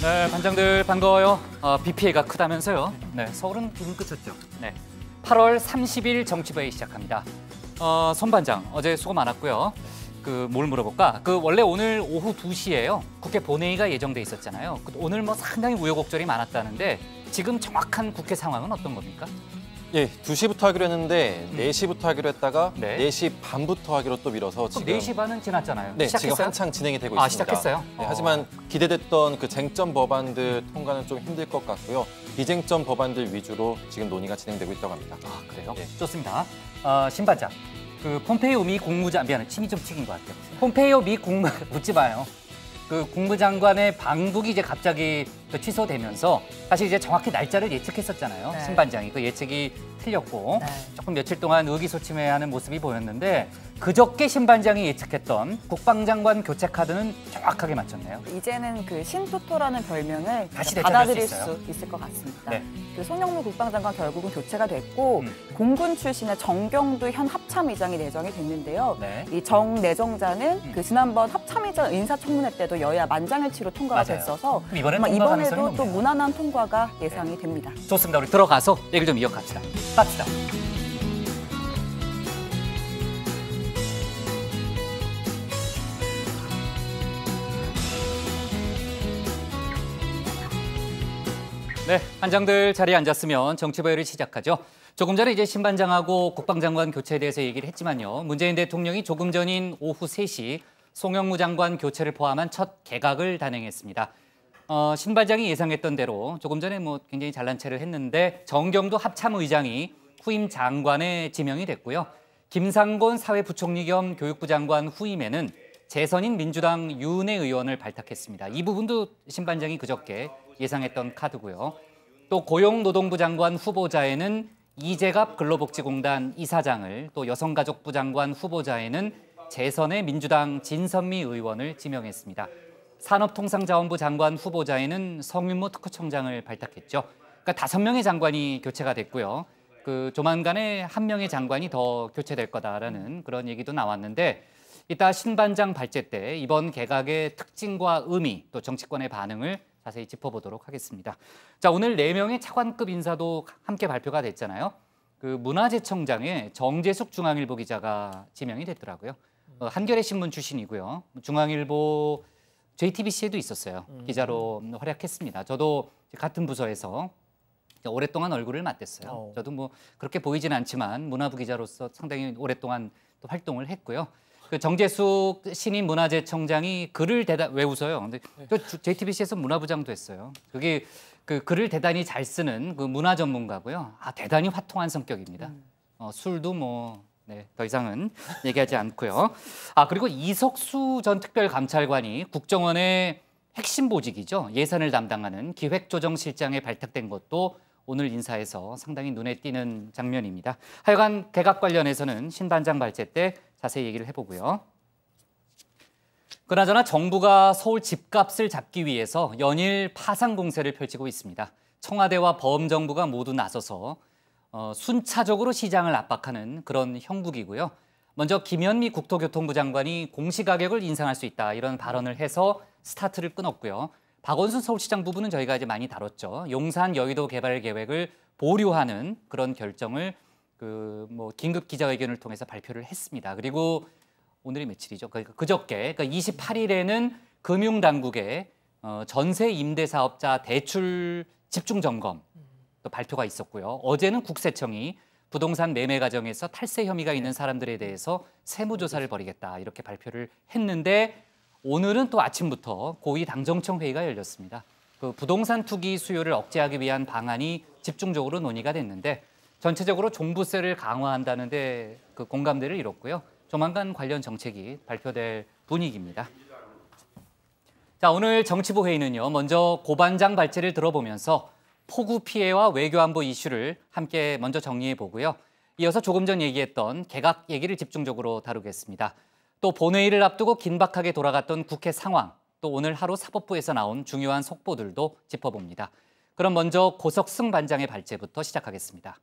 네, 반장들 반가워요. 비 피해가 크다면서요. 네, 서울은 비는 그쳤죠. 네, 8월 30일 정치부회 시작합니다. 손 반장, 어제 수고 많았고요. 뭘 물어볼까? 원래 오늘 오후 2시에요. 국회 본회의가 예정돼 있었잖아요. 오늘 상당히 우여곡절이 많았다는데 지금 정확한 국회 상황은 어떤 겁니까? 예, 2시부터 하기로 했는데 4시부터 하기로 했다가 네. 4시 반부터 하기로 또 미뤄서 지금 4시 반은 지났잖아요. 네, 시작했어요? 지금 한창 진행이 되고 있습니다. 시작했어요? 네, 하지만 기대됐던 그 쟁점 법안들 통과는 좀 힘들 것 같고요. 비쟁점 법안들 위주로 지금 논의가 진행되고 있다고 합니다. 그래요? 네. 좋습니다. 신 반장, 폼페이오 미 국무장, 미안해, 침이 좀 튀긴 것 같아요. 폼페이오 미 국무, 묻지 마요. 국무장관의 방북이 이제 갑자기 취소되면서 사실 이제 정확히 날짜를 예측했었잖아요. 네. 신 반장이 그 예측이 틀렸고 네. 조금 며칠 동안 의기소침해하는 모습이 보였는데 그저께 신 반장이 예측했던 국방장관 교체 카드는 정확하게 맞췄네요. 이제는 신토토라는 별명을 다시 받아들일 되찾을 수 있을 것 같습니다. 네. 송영무 국방장관 결국은 교체가 됐고 공군 출신의 정경두 현 합참의장이 내정이 됐는데요. 네. 이 정 내정자는 지난번 합참의장 인사청문회 때도 여야 만장일치로 통과가 맞아요. 됐어서 그럼 이번에는 아마 통과 가능성이 이번에도 또 높네요. 무난한 통과가 예상이 됩니다. 좋습니다. 우리 들어가서 얘기를 좀 이어갑시다. 갑시다. 네, 반장들 자리에 앉았으면 정치부회를 시작하죠. 조금 전에 이제 신 반장하고 국방장관 교체에 대해서 얘기를 했지만요. 문재인 대통령이 조금 전인 오후 3시 송영무 장관 교체를 포함한 첫 개각을 단행했습니다. 신 반장이 예상했던 대로 조금 전에 굉장히 잘난 체를 했는데 정경두 합참의장이 후임 장관에 지명이 됐고요. 김상곤 사회부총리 겸 교육부 장관 후임에는 재선인 민주당 윤혜 의원을 발탁했습니다. 이 부분도 신 반장이 그저께 예상했던 카드고요. 또 고용노동부 장관 후보자에는 이재갑 근로복지공단 이사장을, 또 여성가족부 장관 후보자에는 재선의 민주당 진선미 의원을 지명했습니다. 산업통상자원부 장관 후보자에는 성윤모 특구청장을 발탁했죠. 그러니까 5명의 장관이 교체가 됐고요. 조만간에 1명의 장관이 더 교체될 거다라는 그런 얘기도 나왔는데 이따 신 반장 발제 때 이번 개각의 특징과 의미, 또 정치권의 반응을 자세히 짚어보도록 하겠습니다. 자, 오늘 4명의 차관급 인사도 함께 발표가 됐잖아요. 문화재청장에 정재숙 중앙일보 기자가 지명이 됐더라고요. 한겨레 신문 출신이고요. 중앙일보 JTBC에도 있었어요. 기자로 활약했습니다. 저도 같은 부서에서 오랫동안 얼굴을 맞댔어요. 저도 그렇게 보이진 않지만 문화부 기자로서 상당히 오랫동안 또 활동을 했고요. 정재숙 신임 문화재청장이 글을 왜 웃어요? 근데 JTBC에서 문화부장도 했어요. 그게 글을 대단히 잘 쓰는 문화 전문가고요. 대단히 화통한 성격입니다. 술도 더 이상은 얘기하지 않고요. 그리고 이석수 전 특별감찰관이 국정원의 핵심 보직이죠. 예산을 담당하는 기획조정실장에 발탁된 것도 오늘 인사에서 상당히 눈에 띄는 장면입니다. 하여간 개각 관련해서는 신 반장 발제 때 자세히 얘기를 해보고요. 그나저나 정부가 서울 집값을 잡기 위해서 연일 파상 공세를 펼치고 있습니다. 청와대와 범정부가 모두 나서서 순차적으로 시장을 압박하는 그런 형국이고요. 먼저 김현미 국토교통부 장관이 공시가격을 인상할 수 있다 이런 발언을 해서 스타트를 끊었고요. 박원순 서울시장 부분은 저희가 이제 많이 다뤘죠. 용산 여의도 개발 계획을 보류하는 그런 결정을 긴급 기자회견을 통해서 발표를 했습니다. 그리고 오늘이 며칠이죠? 그저께 28일에는 금융당국의 전세 임대사업자 대출 집중 점검 또 발표가 있었고요. 어제는 국세청이 부동산 매매 과정에서 탈세 혐의가 있는 사람들에 대해서 세무조사를 벌이겠다 이렇게 발표를 했는데 오늘은 또 아침부터 고위 당정청 회의가 열렸습니다. 부동산 투기 수요를 억제하기 위한 방안이 집중적으로 논의가 됐는데 전체적으로 종부세를 강화한다는데 공감대를 이뤘고요. 조만간 관련 정책이 발표될 분위기입니다. 자, 오늘 정치부 회의는요. 먼저 고반장 발제를 들어보면서 폭우 피해와 외교안보 이슈를 함께 먼저 정리해 보고요. 이어서 조금 전 얘기했던 개각 얘기를 집중적으로 다루겠습니다. 또 본회의를 앞두고 긴박하게 돌아갔던 국회 상황, 또 오늘 하루 사법부에서 나온 중요한 속보들도 짚어봅니다. 그럼 먼저 고석승 반장의 발제부터 시작하겠습니다.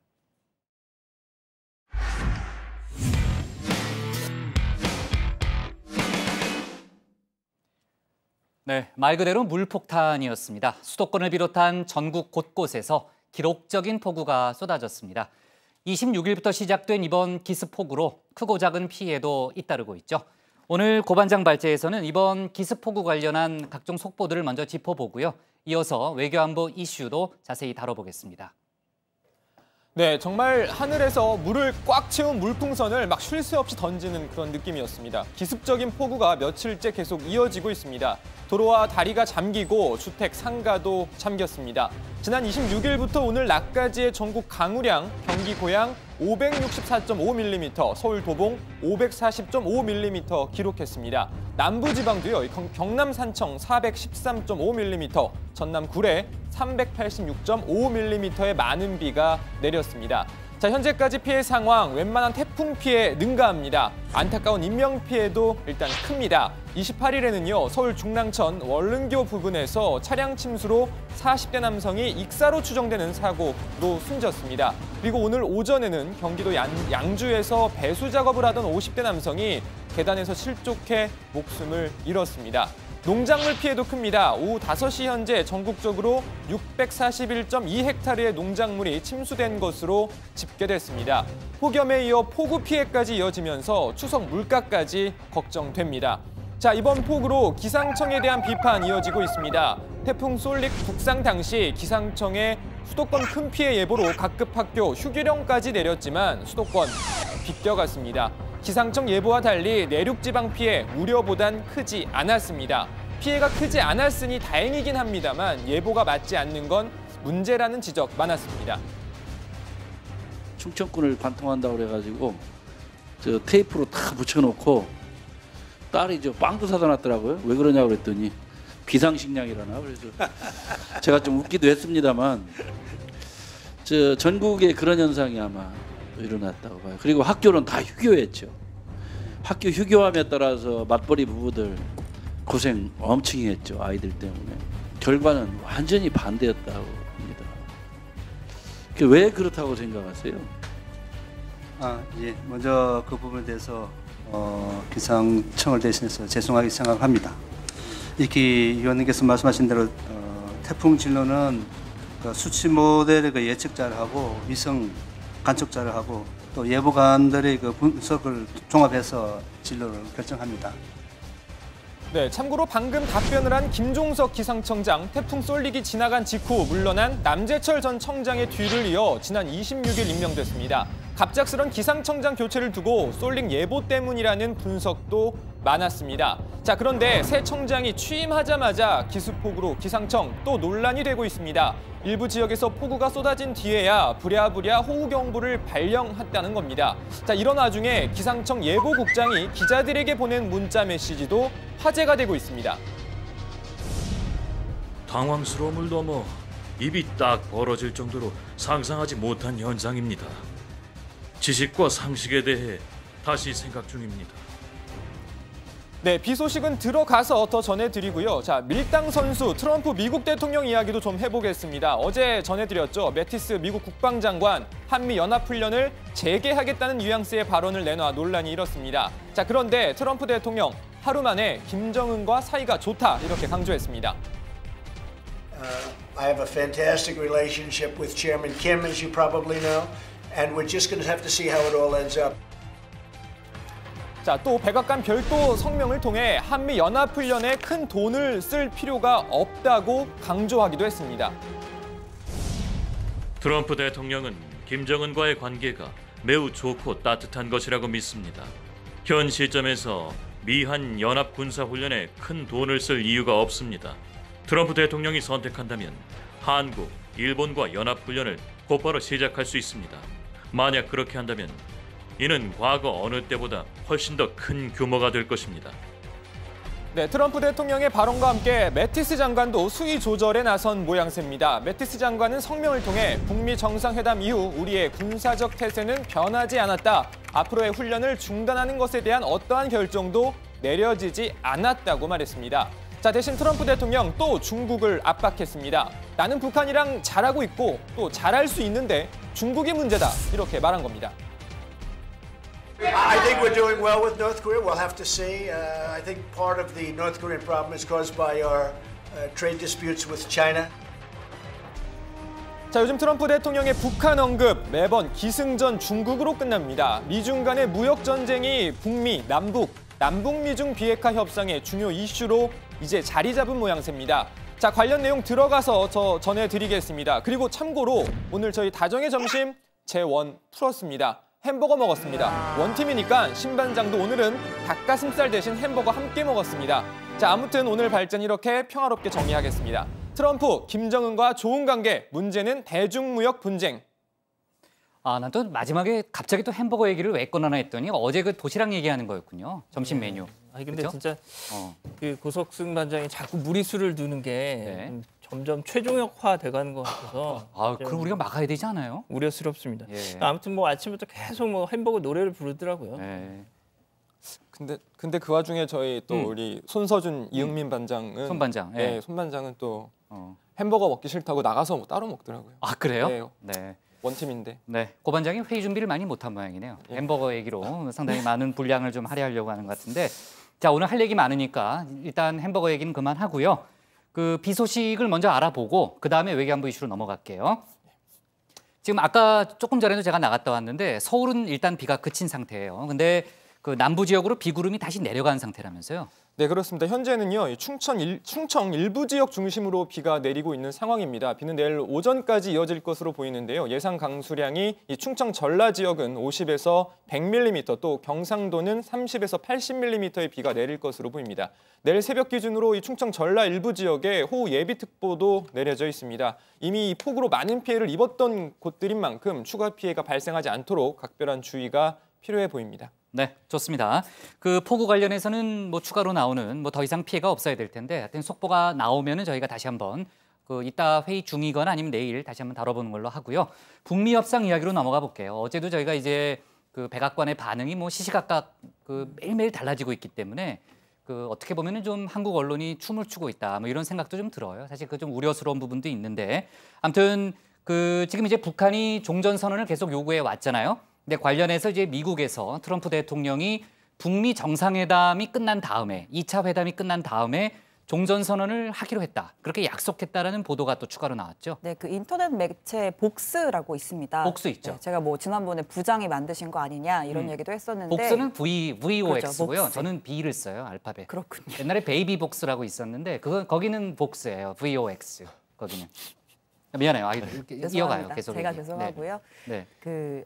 네, 말 그대로 물폭탄이었습니다. 수도권을 비롯한 전국 곳곳에서 기록적인 폭우가 쏟아졌습니다. 26일부터 시작된 이번 기습폭우로 크고 작은 피해도 잇따르고 있죠. 오늘 고반장 발제에서는 이번 기습폭우 관련한 각종 속보들을 먼저 짚어보고요. 이어서 외교안보 이슈도 자세히 다뤄보겠습니다. 네, 정말 하늘에서 물을 꽉 채운 물풍선을 막 쉴 새 없이 던지는 그런 느낌이었습니다. 기습적인 폭우가 며칠째 계속 이어지고 있습니다. 도로와 다리가 잠기고 주택, 상가도 잠겼습니다. 지난 26일부터 오늘 낮까지의 전국 강우량, 경기 고양 564.5mm, 서울 도봉 540.5mm 기록했습니다. 남부지방도요, 경남 산청 413.5mm, 전남 구례 386.5mm의 많은 비가 내렸습니다. 자, 현재까지 피해 상황, 웬만한 태풍 피해 능가합니다. 안타까운 인명 피해도 일단 큽니다. 28일에는요, 서울 중랑천 월릉교 부근에서 차량 침수로 40대 남성이 익사로 추정되는 사고로 숨졌습니다. 그리고 오늘 오전에는 경기도 양주에서 배수 작업을 하던 50대 남성이 계단에서 실족해 목숨을 잃었습니다. 농작물 피해도 큽니다. 오후 5시 현재 전국적으로 641.2헥타르의 농작물이 침수된 것으로 집계됐습니다. 폭염에 이어 폭우 피해까지 이어지면서 추석 물가까지 걱정됩니다. 자, 이번 폭우로 기상청에 대한 비판 이어지고 있습니다. 태풍 솔릭 북상 당시 기상청에 수도권 큰 피해 예보로 각급 학교 휴교령까지 내렸지만 수도권 비껴갔습니다. 기상청 예보와 달리 내륙 지방 피해 우려보단 크지 않았습니다. 피해가 크지 않았으니 다행이긴 합니다만 예보가 맞지 않는 건 문제라는 지적 많았습니다. 충청권을 관통한다고 그래가지고 저 테이프로 다 붙여놓고 딸이 저 빵도 사다 놨더라고요. 왜 그러냐고 그랬더니 비상식량이라나. 그래서 제가 좀 웃기도 했습니다만 저 전국에 그런 현상이 아마 일어났다고 봐요. 그리고 학교는 다 휴교했죠. 학교 휴교함에 따라서 맞벌이 부부들 고생 엄청 했죠. 아이들 때문에. 결과는 완전히 반대였다고 합니다. 왜 그렇다고 생각하세요? 예. 먼저 그 부분에 대해서 기상청을 대신해서 죄송하게 생각합니다. 이렇게 위원님께서 말씀하신 대로 태풍 진로는 그 수치 모델의 그 예측자를 하고 위성 관측자를 하고 또 예보관들의 그 분석을 종합해서 진로를 결정합니다. 네, 참고로 방금 답변을 한 김종석 기상청장, 태풍 쏠릭이 지나간 직후 물러난 남재철 전 청장의 뒤를 이어 지난 26일 임명됐습니다. 갑작스런 기상청장 교체를 두고 쏠릭 예보 때문이라는 분석도 많았습니다. 자, 그런데 새 청장이 취임하자마자 기습폭우로 기상청 또 논란이 되고 있습니다. 일부 지역에서 폭우가 쏟아진 뒤에야 부랴부랴 호우경보를 발령했다는 겁니다. 자, 이런 와중에 기상청 예보국장이 기자들에게 보낸 문자 메시지도 화제가 되고 있습니다. 당황스러움을 넘어 입이 딱 벌어질 정도로 상상하지 못한 현상입니다. 지식과 상식에 대해 다시 생각 중입니다. 네, 비 소식은 들어가서 더 전해드리고요. 자, 밀당 선수 트럼프 미국 대통령 이야기도 좀 해보겠습니다. 어제 전해드렸죠. 매티스 미국 국방장관 한미 연합훈련을 재개하겠다는 뉘앙스의 발언을 내놔 논란이 일었습니다. 자, 그런데 트럼프 대통령 하루 만에 김정은과 사이가 좋다 이렇게 강조했습니다. I have a fantastic relationship with Chairman Kim, as you probably know, and we're just going to have to see how it all ends up. 자, 또 백악관 별도 성명을 통해 한미 연합훈련에 큰 돈을 쓸 필요가 없다고 강조하기도 했습니다. 트럼프 대통령은 김정은과의 관계가 매우 좋고 따뜻한 것이라고 믿습니다. 현 시점에서 미한 연합 군사훈련에 큰 돈을 쓸 이유가 없습니다. 트럼프 대통령이 선택한다면 한국, 일본과 연합훈련을 곧바로 시작할 수 있습니다. 만약 그렇게 한다면 이는 과거 어느 때보다 훨씬 더 큰 규모가 될 것입니다. 네, 트럼프 대통령의 발언과 함께 매티스 장관도 수위 조절에 나선 모양새입니다. 매티스 장관은 성명을 통해 북미 정상회담 이후 우리의 군사적 태세는 변하지 않았다. 앞으로의 훈련을 중단하는 것에 대한 어떠한 결정도 내려지지 않았다고 말했습니다. 자, 대신 트럼프 대통령 또 중국을 압박했습니다. 나는 북한이랑 잘하고 있고 또 잘할 수 있는데 중국이 문제다. 이렇게 말한 겁니다. I think we're doing well with North Korea. We'll have to see. I think part of the North Korean problem is caused by our trade disputes with China. 자, 요즘 트럼프 대통령의 북한 언급 매번 기승전 중국으로 끝납니다. 미중 간의 무역 전쟁이 북미, 남북미중 비핵화 협상의 중요 이슈로 이제 자리 잡은 모양새입니다. 자, 관련 내용 들어가서 전해드리겠습니다. 그리고 참고로 오늘 저희 다정의 점심 제1 풀었습니다. 햄버거 먹었습니다. 원팀이니까 신반장도 오늘은 닭가슴살 대신 햄버거 함께 먹었습니다. 자, 아무튼 오늘 발전 이렇게 평화롭게 정리하겠습니다. 트럼프, 김정은과 좋은 관계, 문제는 대중무역 분쟁. 난 또 마지막에 갑자기 또 햄버거 얘기를 왜 꺼내나 했더니 어제 그 도시락 얘기하는 거였군요. 점심 메뉴. 아니 근데 그렇죠? 진짜 그 고석승 반장이 자꾸 무리수를 두는 게 점점 최종역화 돼가는 것 같아서 그럼 우리가 막아야 되지 않아요? 우려스럽습니다. 예. 아무튼 뭐 아침부터 계속 뭐 햄버거 노래를 부르더라고요. 네. 근데 그 와중에 저희 또 우리 손서준 이응민 반장은 손반장. 네, 손반장은 또 햄버거 먹기 싫다고 나가서 뭐 따로 먹더라고요. 아, 그래요? 네. 네. 원팀인데. 네, 고 반장이 회의 준비를 많이 못한 모양이네요. 햄버거 얘기로 상당히 많은 분량을 좀 할애하려고 하는 것 같은데, 자, 오늘 할 얘기 많으니까 일단 햄버거 얘기는 그만하고요. 그 비 소식을 먼저 알아보고 그 다음에 외교안보 이슈로 넘어갈게요. 지금 아까 조금 전에도 제가 나갔다 왔는데 서울은 일단 비가 그친 상태예요. 근데 그 남부 지역으로 비구름이 다시 내려간 상태라면서요. 네, 그렇습니다. 현재는요, 이 충청 일부 지역 중심으로 비가 내리고 있는 상황입니다. 비는 내일 오전까지 이어질 것으로 보이는데요. 예상 강수량이 이 충청 전라 지역은 50에서 100mm, 또 경상도는 30에서 80mm의 비가 내릴 것으로 보입니다. 내일 새벽 기준으로 이 충청 전라 일부 지역에 호우 예비특보도 내려져 있습니다. 이미 이 폭우로 많은 피해를 입었던 곳들인 만큼 추가 피해가 발생하지 않도록 각별한 주의가 필요해 보입니다. 네, 좋습니다. 그 폭우 관련해서는 뭐 추가로 나오는 뭐 더 이상 피해가 없어야 될 텐데, 하여튼 속보가 나오면은 저희가 다시 한번 그 이따 회의 중이거나 아니면 내일 다시 한번 다뤄보는 걸로 하고요. 북미 협상 이야기로 넘어가 볼게요. 어제도 저희가 이제 그 백악관의 반응이 뭐 시시각각 그 매일매일 달라지고 있기 때문에 그 어떻게 보면은 좀 한국 언론이 춤을 추고 있다, 뭐 이런 생각도 좀 들어요. 사실 그 좀 우려스러운 부분도 있는데, 아무튼 그 지금 이제 북한이 종전 선언을 계속 요구해 왔잖아요. 근데 관련해서 이제 미국에서 트럼프 대통령이 북미 정상회담이 끝난 다음에 2차 회담이 끝난 다음에 종전선언을 하기로 했다. 그렇게 약속했다라는 보도가 또 추가로 나왔죠. 네, 그 인터넷 매체 복스라고 있습니다. 복스 있죠. 네, 제가 뭐 지난번에 부장이 만드신 거 아니냐 이런 얘기도 했었는데 복스는 VOX고요. 그렇죠, 복스. 저는 B를 써요, 알파벳. 그렇군요. 옛날에 베이비 복스라고 있었는데 거기는 복스예요. VOX 거기는. 미안해요. 이어가요. 계속. 제가 죄송하고요. 네. 그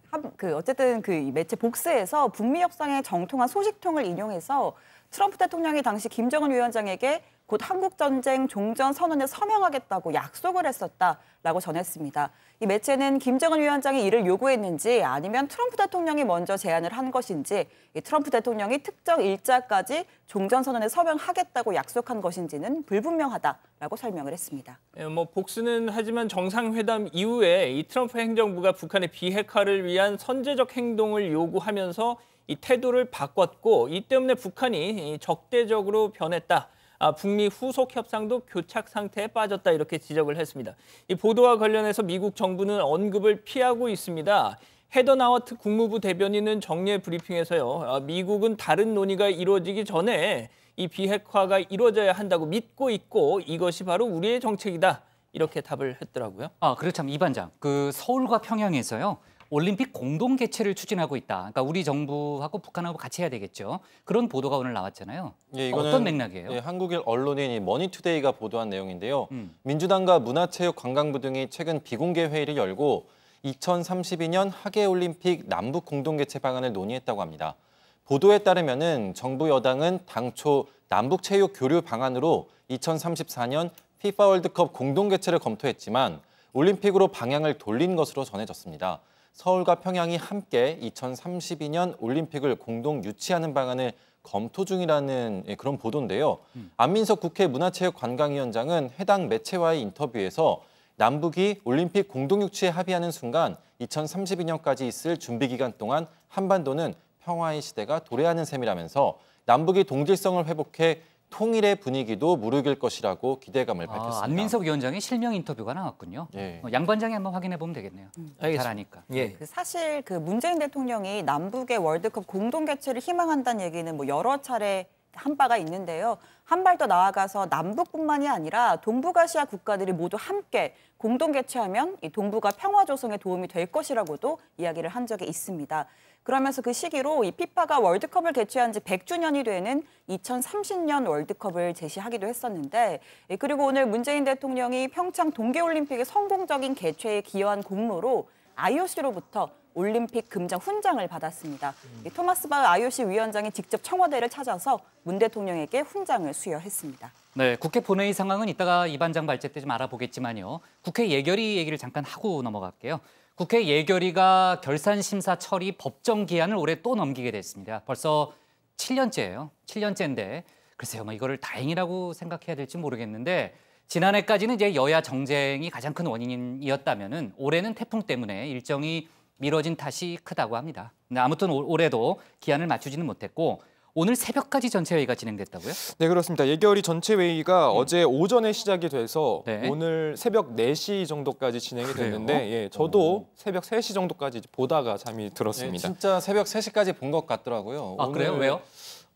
어쨌든 그 매체 복스에서 북미 협상의 정통한 소식통을 인용해서 트럼프 대통령이 당시 김정은 위원장에게 곧 한국 전쟁 종전 선언에 서명하겠다고 약속을 했었다라고 전했습니다. 이 매체는 김정은 위원장이 이를 요구했는지 아니면 트럼프 대통령이 먼저 제안을 한 것인지, 이 트럼프 대통령이 특정 일자까지 종전 선언에 서명하겠다고 약속한 것인지는 불분명하다라고 설명을 했습니다. 뭐 복수는 하지만 정상회담 이후에 이 트럼프 행정부가 북한의 비핵화를 위한 선제적 행동을 요구하면서 이 태도를 바꿨고, 이 때문에 북한이 적대적으로 변했다. 북미 후속 협상도 교착 상태에 빠졌다, 이렇게 지적을 했습니다. 이 보도와 관련해서 미국 정부는 언급을 피하고 있습니다. 헤더 나워트 국무부 대변인은 정례 브리핑에서요, 미국은 다른 논의가 이루어지기 전에 이 비핵화가 이루어져야 한다고 믿고 있고 이것이 바로 우리의 정책이다, 이렇게 답을 했더라고요. 그리고 참 이 반장, 그 서울과 평양에서요, 올림픽 공동 개최를 추진하고 있다. 그러니까 우리 정부하고 북한하고 같이 해야 되겠죠. 그런 보도가 오늘 나왔잖아요. 예, 이거는 어떤 맥락이에요? 예, 한국일 언론인 이 머니투데이가 보도한 내용인데요. 민주당과 문화체육관광부 등이 최근 비공개 회의를 열고 2032년 하계올림픽 남북 공동 개최 방안을 논의했다고 합니다. 보도에 따르면은 정부 여당은 당초 남북 체육 교류 방안으로 2034년 피파 월드컵 공동 개최를 검토했지만 올림픽으로 방향을 돌린 것으로 전해졌습니다. 서울과 평양이 함께 2032년 올림픽을 공동 유치하는 방안을 검토 중이라는 그런 보도인데요. 안민석 국회 문화체육관광위원장은 해당 매체와의 인터뷰에서 남북이 올림픽 공동 유치에 합의하는 순간 2032년까지 있을 준비 기간 동안 한반도는 평화의 시대가 도래하는 셈이라면서 남북이 동질성을 회복해 통일의 분위기도 무르길 것이라고 기대감을 밝혔습니다. 안민석 위원장의 실명 인터뷰가 나왔군요. 예. 양반장이 한번 확인해 보면 되겠네요. 잘하니까. 예. 사실 그 문재인 대통령이 남북의 월드컵 공동 개최를 희망한다는 얘기는 뭐 여러 차례 한 바가 있는데요. 한 발 더 나아가서 남북뿐만이 아니라 동북아시아 국가들이 모두 함께 공동 개최하면 이 동북아 평화 조성에 도움이 될 것이라고도 이야기를 한 적이 있습니다. 그러면서 그 시기로 이 피파가 월드컵을 개최한 지 100주년이 되는 2030년 월드컵을 제시하기도 했었는데, 그리고 오늘 문재인 대통령이 평창 동계올림픽의 성공적인 개최에 기여한 공로로 IOC로부터 올림픽 금장 훈장을 받았습니다. 토마스 바 IOC 위원장이 직접 청와대를 찾아서 문 대통령에게 훈장을 수여했습니다. 네, 국회 본회의 상황은 이따가 이 반장 발제 때 좀 알아보겠지만요. 국회 예결위 얘기를 잠깐 하고 넘어갈게요. 국회 예결위가 결산 심사 처리 법정 기한을 올해 또 넘기게 됐습니다. 벌써 7년째예요. 7년째인데 글쎄요, 뭐 이거를 다행이라고 생각해야 될지 모르겠는데 지난해까지는 이제 여야 정쟁이 가장 큰 원인이었다면은 올해는 태풍 때문에 일정이 미뤄진 탓이 크다고 합니다. 근데 아무튼 올해도 기한을 맞추지는 못했고 오늘 새벽까지 전체 회의가 진행됐다고요? 네, 그렇습니다. 예결위 전체 회의가 어제 오전에 시작이 돼서 네. 오늘 새벽 4시 정도까지 진행이 됐는데 예, 저도 새벽 3시 정도까지 보다가 잠이 들었습니다. 네, 진짜 새벽 3시까지 본 것 같더라고요. 아, 그래요? 왜요?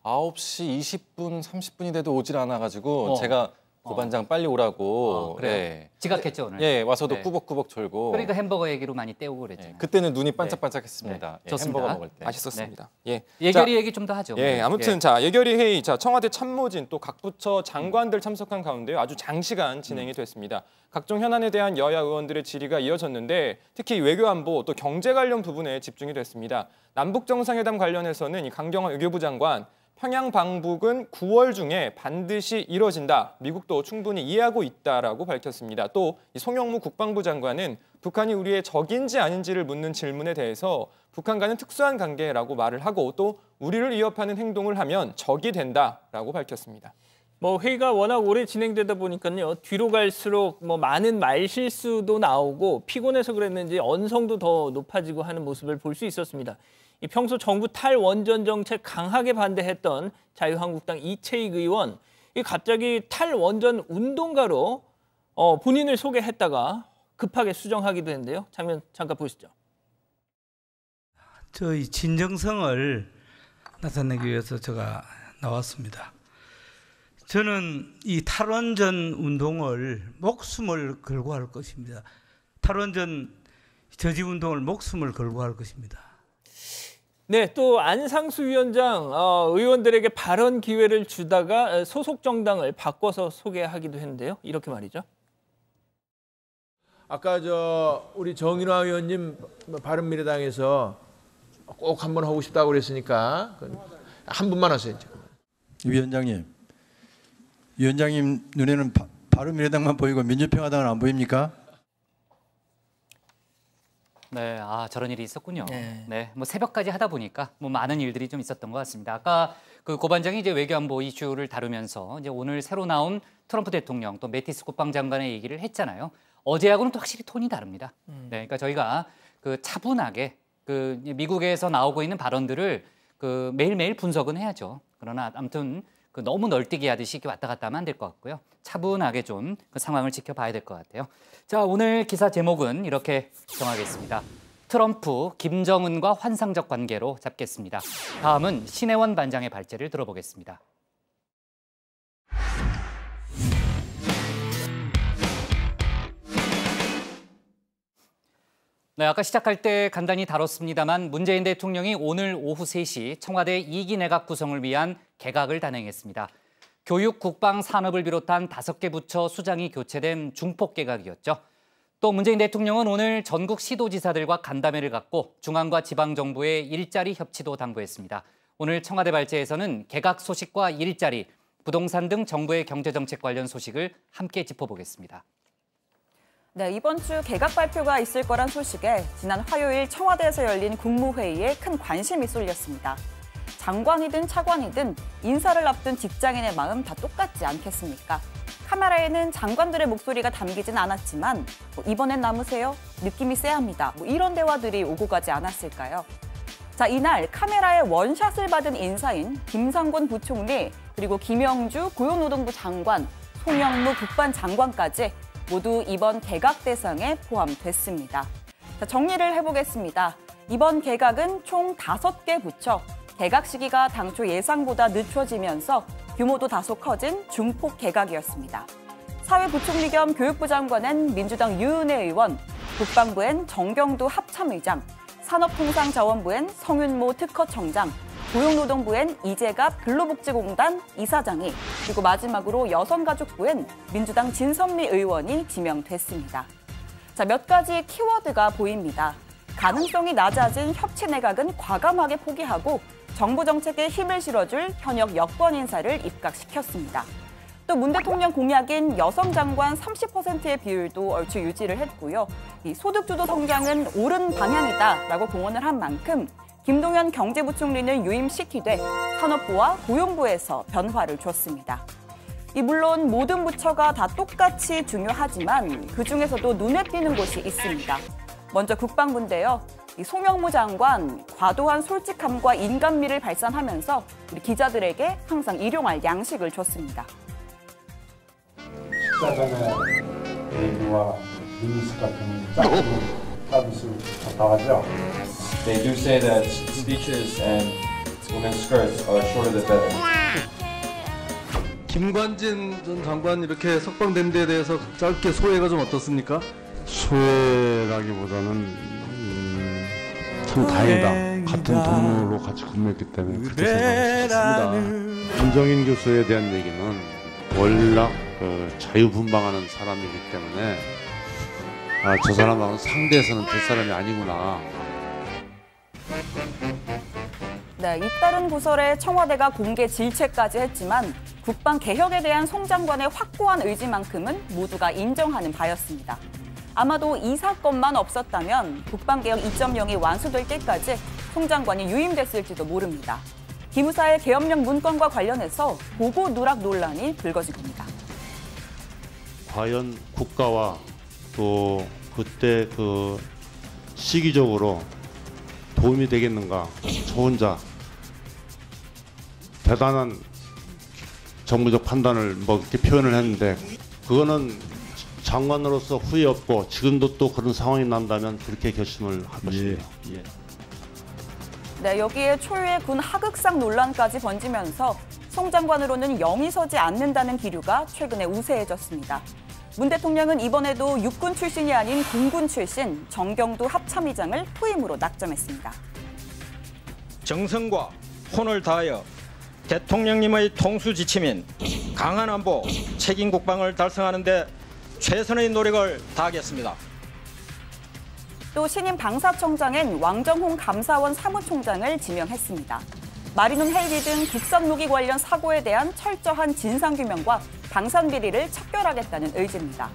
9시 20분, 30분이 돼도 오질 않아가지고 제가 고반장 빨리 오라고 그래요? 네. 지각했죠 오늘? 예, 와서도 네. 꾸벅꾸벅 졸고 그러니까 햄버거 얘기로 많이 때우고 예, 그랬잖아요. 그때는 눈이 반짝반짝했습니다. 네. 좋습니다. 햄버거 먹을 때. 맛있었습니다. 예. 예결위 얘기 좀 더 하죠. 예, 아무튼 자 예결위 회의, 자 청와대 참모진 또 각 부처 장관들 참석한 가운데요 아주 장시간 진행이 됐습니다. 각종 현안에 대한 여야 의원들의 질의가 이어졌는데 특히 외교안보 또 경제 관련 부분에 집중이 됐습니다. 남북 정상회담 관련해서는 이 강경화 외교부 장관 평양 방북은 9월 중에 반드시 이뤄진다. 미국도 충분히 이해하고 있다라고 밝혔습니다. 또 송영무 국방부 장관은 북한이 우리의 적인지 아닌지를 묻는 질문에 대해서 북한과는 특수한 관계라고 말을 하고 또 우리를 위협하는 행동을 하면 적이 된다라고 밝혔습니다. 뭐 회의가 워낙 오래 진행되다 보니까요. 뒤로 갈수록 뭐 많은 말실수도 나오고 피곤해서 그랬는지 언성도 더 높아지고 하는 모습을 볼 수 있었습니다. 이 평소 정부 탈원전 정책 강하게 반대했던 자유한국당 이채익 의원, 이 갑자기 탈원전 운동가로 본인을 소개했다가 급하게 수정하기도 했는데요. 장면 잠깐 보시죠. 저희 진정성을 나타내기 위해서 제가 나왔습니다. 저는 이 탈원전 운동을 목숨을 걸고 할 것입니다. 탈원전 저지 운동을 목숨을 걸고 할 것입니다. 네, 또 안상수 위원장 의원들에게 발언 기회를 주다가 소속 정당을 바꿔서 소개하기도 했는데요. 이렇게 말이죠. 아까 우리 정인화 의원님 바른미래당에서 꼭 한번 하고 싶다고 그랬으니까 한 분만 하세요. 위원장님 눈에는 바른미래당만 보이고 민주평화당은 안 보입니까? 네, 저런 일이 있었군요. 네, 뭐 새벽까지 하다 보니까 뭐 많은 일들이 좀 있었던 것 같습니다. 아까 그 고반장이 이제 외교안보 이슈를 다루면서 이제 오늘 새로 나온 트럼프 대통령 또 매티스 국방장관의 얘기를 했잖아요. 어제하고는 또 확실히 톤이 다릅니다. 네, 그러니까 저희가 그 차분하게 그 미국에서 나오고 있는 발언들을 그 매일매일 분석은 해야죠. 그러나 아무튼 그 너무 널뛰기 하듯이 이렇게 왔다 갔다 하면 안 될 것 같고요. 차분하게 좀 그 상황을 지켜봐야 될 것 같아요. 자, 오늘 기사 제목은 이렇게 정하겠습니다. 트럼프, 김정은과 환상적 관계로 잡겠습니다. 다음은 신혜원 반장의 발제를 들어보겠습니다. 네, 아까 시작할 때 간단히 다뤘습니다만 문재인 대통령이 오늘 오후 3시 청와대 2기 내각 구성을 위한 개각을 단행했습니다. 교육, 국방, 산업을 비롯한 5개 부처 수장이 교체된 중폭 개각이었죠. 또 문재인 대통령은 오늘 전국 시도지사들과 간담회를 갖고 중앙과 지방정부의 일자리 협치도 당부했습니다. 오늘 청와대 발제에서는 개각 소식과 일자리, 부동산 등 정부의 경제정책 관련 소식을 함께 짚어보겠습니다. 네, 이번 주 개각 발표가 있을 거란 소식에 지난 화요일 청와대에서 열린 국무회의에 큰 관심이 쏠렸습니다. 장관이든 차관이든 인사를 앞둔 직장인의 마음 다 똑같지 않겠습니까? 카메라에는 장관들의 목소리가 담기진 않았지만 이번엔 남으세요? 느낌이 쎄합니다. 이런 대화들이 오고 가지 않았을까요? 자, 이날 카메라에 원샷을 받은 인사인 김상곤 부총리, 그리고 김영주 고용노동부 장관, 송영무 국방장관까지 모두 이번 개각 대상에 포함됐습니다. 자, 정리를 해보겠습니다. 이번 개각은 총 5개 부처, 개각 시기가 당초 예상보다 늦춰지면서 규모도 다소 커진 중폭 개각이었습니다. 사회부총리 겸 교육부 장관은 민주당 유은혜 의원, 국방부엔 정경두 합참의장, 산업통상자원부엔 성윤모 특허청장, 고용노동부엔 이재갑 근로복지공단 이사장이, 그리고 마지막으로 여성가족부엔 민주당 진선미 의원이 지명됐습니다. 자, 몇 가지 키워드가 보입니다. 가능성이 낮아진 협치 내각은 과감하게 포기하고 정부 정책에 힘을 실어줄 현역 여권 인사를 입각시켰습니다. 또 문 대통령 공약인 여성 장관 30%의 비율도 얼추 유지를 했고요. 이 소득주도 성장은 옳은 방향이다라고 공언을 한 만큼 김동연 경제부총리는 유임시키되 산업부와 고용부에서 변화를 줬습니다. 물론 모든 부처가 다 똑같이 중요하지만 그중에서도 눈에 띄는 곳이 있습니다. 먼저 국방부인데요. 송영무 장관 과도한 솔직함과 인간미를 발산하면서 우리 기자들에게 항상 일용할 양식을 줬습니다. 식사 전에 베이비와 미니스 같은 짝꿍 서비스를 접하죠. They do say that speeches and women's skirts are shorter the better. 김관진 전 장관 이렇게 석방된 데에 대해서 짧게 소회가 좀 어떻습니까? 소회라기보다는 참 다행이다. 같은 동료로 같이 근무했기 때문에 그렇게 생각하고 있습니다. 김정인 교수에 대한 얘기는 월락 자유분방하는 사람이기 때문에 저 사람하고는 상대에서는 될 사람이 아니구나. 네, 잇따른 구설에 청와대가 공개 질책까지 했지만 국방 개혁에 대한 송 장관의 확고한 의지만큼은 모두가 인정하는 바였습니다. 아마도 이 사건만 없었다면 국방개혁 2.0이 완수될 때까지 송 장관이 유임됐을지도 모릅니다. 기무사의 계엄령 문건과 관련해서 보고 누락 논란이 불거진 겁니다. 과연 국가와 또 그때 그 시기적으로 도움이 되겠는가. 저 혼자 대단한 정부적 판단을 뭐 이렇게 표현을 했는데 그거는 장관으로서 후회 없고 지금도 또 그런 상황이 난다면 그렇게 결심을 할 것입니다. 예. 네, 여기에 초유의 군 하극상 논란까지 번지면서 송 장관으로는 영이 서지 않는다는 기류가 최근에 우세해졌습니다. 문 대통령은 이번에도 육군 출신이 아닌 공군 출신 정경두 합참의장을 후임으로 낙점했습니다. 정성과 혼을 다하여 대통령님의 통수 지침인 강한 안보, 책임 국방을 달성하는 데 최선의 노력을 다하겠습니다. 또 신임 방사청장엔 왕정홍 감사원 사무총장을 지명했습니다. 마리논 헬기 등 국산 무기 관련 사고에 대한 철저한 진상규명과 방산 비리를 척결하겠다는 의지입니다.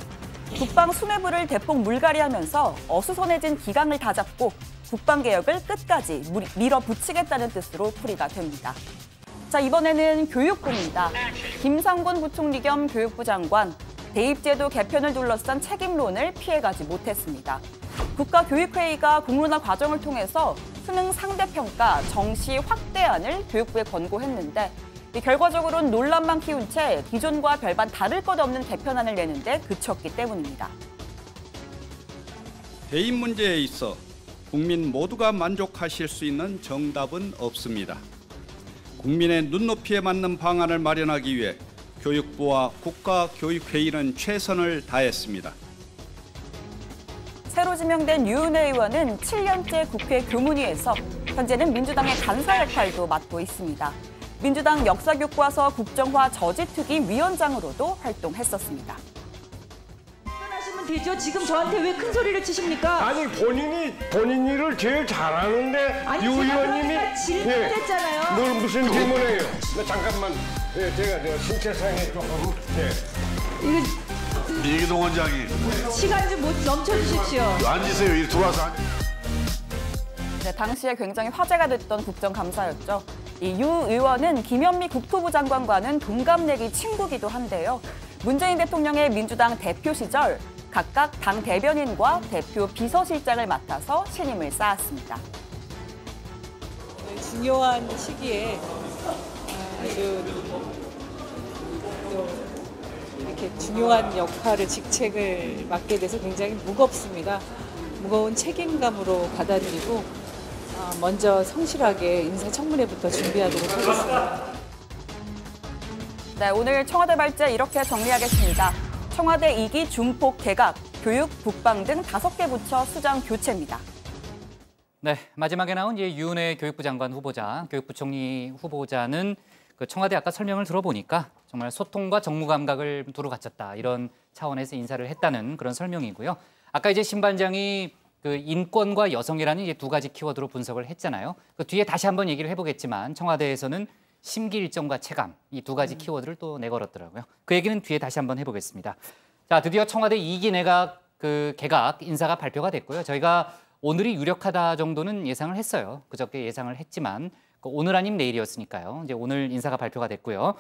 국방 수뇌부를 대폭 물갈이하면서 어수선해진 기강을 다잡고 국방개혁을 끝까지 밀어붙이겠다는 뜻으로 풀이가 됩니다. 자, 이번에는 교육부입니다. 김상곤 부총리 겸 교육부 장관, 대입제도 개편을 둘러싼 책임론을 피해가지 못했습니다. 국가교육회의가 국문화 과정을 통해서 수능 상대평가 정시 확대안을 교육부에 권고했는데 결과적으로는 논란만 키운 채 기존과 별반 다를 것 없는 개편안을 내는데 그쳤기 때문입니다. 대입 문제에 있어 국민 모두가 만족하실 수 있는 정답은 없습니다. 국민의 눈높이에 맞는 방안을 마련하기 위해 교육부와 국가교육회의는 최선을 다했습니다. 새로 지명된 유은혜 의원은 7년째 국회 교문위에서 현재는 민주당의 간사 역할도 맡고 있습니다. 민주당 역사교과서 국정화 저지투기 위원장으로도 활동했었습니다. 하시면 되죠. 지금 저한테 왜 큰 소리를 치십니까? 아니 본인 일을 제일 잘하는데 유 의원님이 질문했잖아요. 뭘 무슨 질문해요? 잠깐만. 제가 신체상에 조금 이기동 원장이 시간 좀 넘쳐주십시오. 앉으세요. 이 들어와서. 네, 당시에 굉장히 화제가 됐던 국정감사였죠. 이 유 의원은 김현미 국토부 장관과는 동갑내기 친구기도 한데요. 문재인 대통령의 민주당 대표 시절 각각 당 대변인과 대표 비서실장을 맡아서 신임을 쌓았습니다. 중요한 시기에 아주 또 이렇게 중요한 역할을 직책을 맡게 돼서 굉장히 무겁습니다. 무거운 책임감으로 받아들이고 먼저 성실하게 인사청문회부터 준비하도록 하겠습니다. 네, 오늘 청와대 발제 이렇게 정리하겠습니다. 청와대 2기 중폭 개각, 교육, 국방 등 5개 부처 수장 교체입니다. 네, 마지막에 나온 유은혜 교육부 장관 후보자, 교육부총리 후보자는 그 청와대 아까 설명을 들어보니까 정말 소통과 정무 감각을 두루 갖췄다 이런 차원에서 인사를 했다는 그런 설명이고요. 아까 이제 신반장이 그 인권과 여성이라는 이제 두 가지 키워드로 분석을 했잖아요. 그 뒤에 다시 한번 얘기를 해보겠지만 청와대에서는 심기일전과 체감 이 두 가지 키워드를 또 내걸었더라고요. 그 얘기는 뒤에 다시 한번 해보겠습니다. 자, 드디어 청와대 2기 내각 그 개각 인사가 발표가 됐고요. 저희가 오늘이 유력하다 정도는 예상을 했어요. 그저께 예상을 했지만 오늘 아님 내일이었으니까요. 이제 오늘 인사가 발표가 됐고요.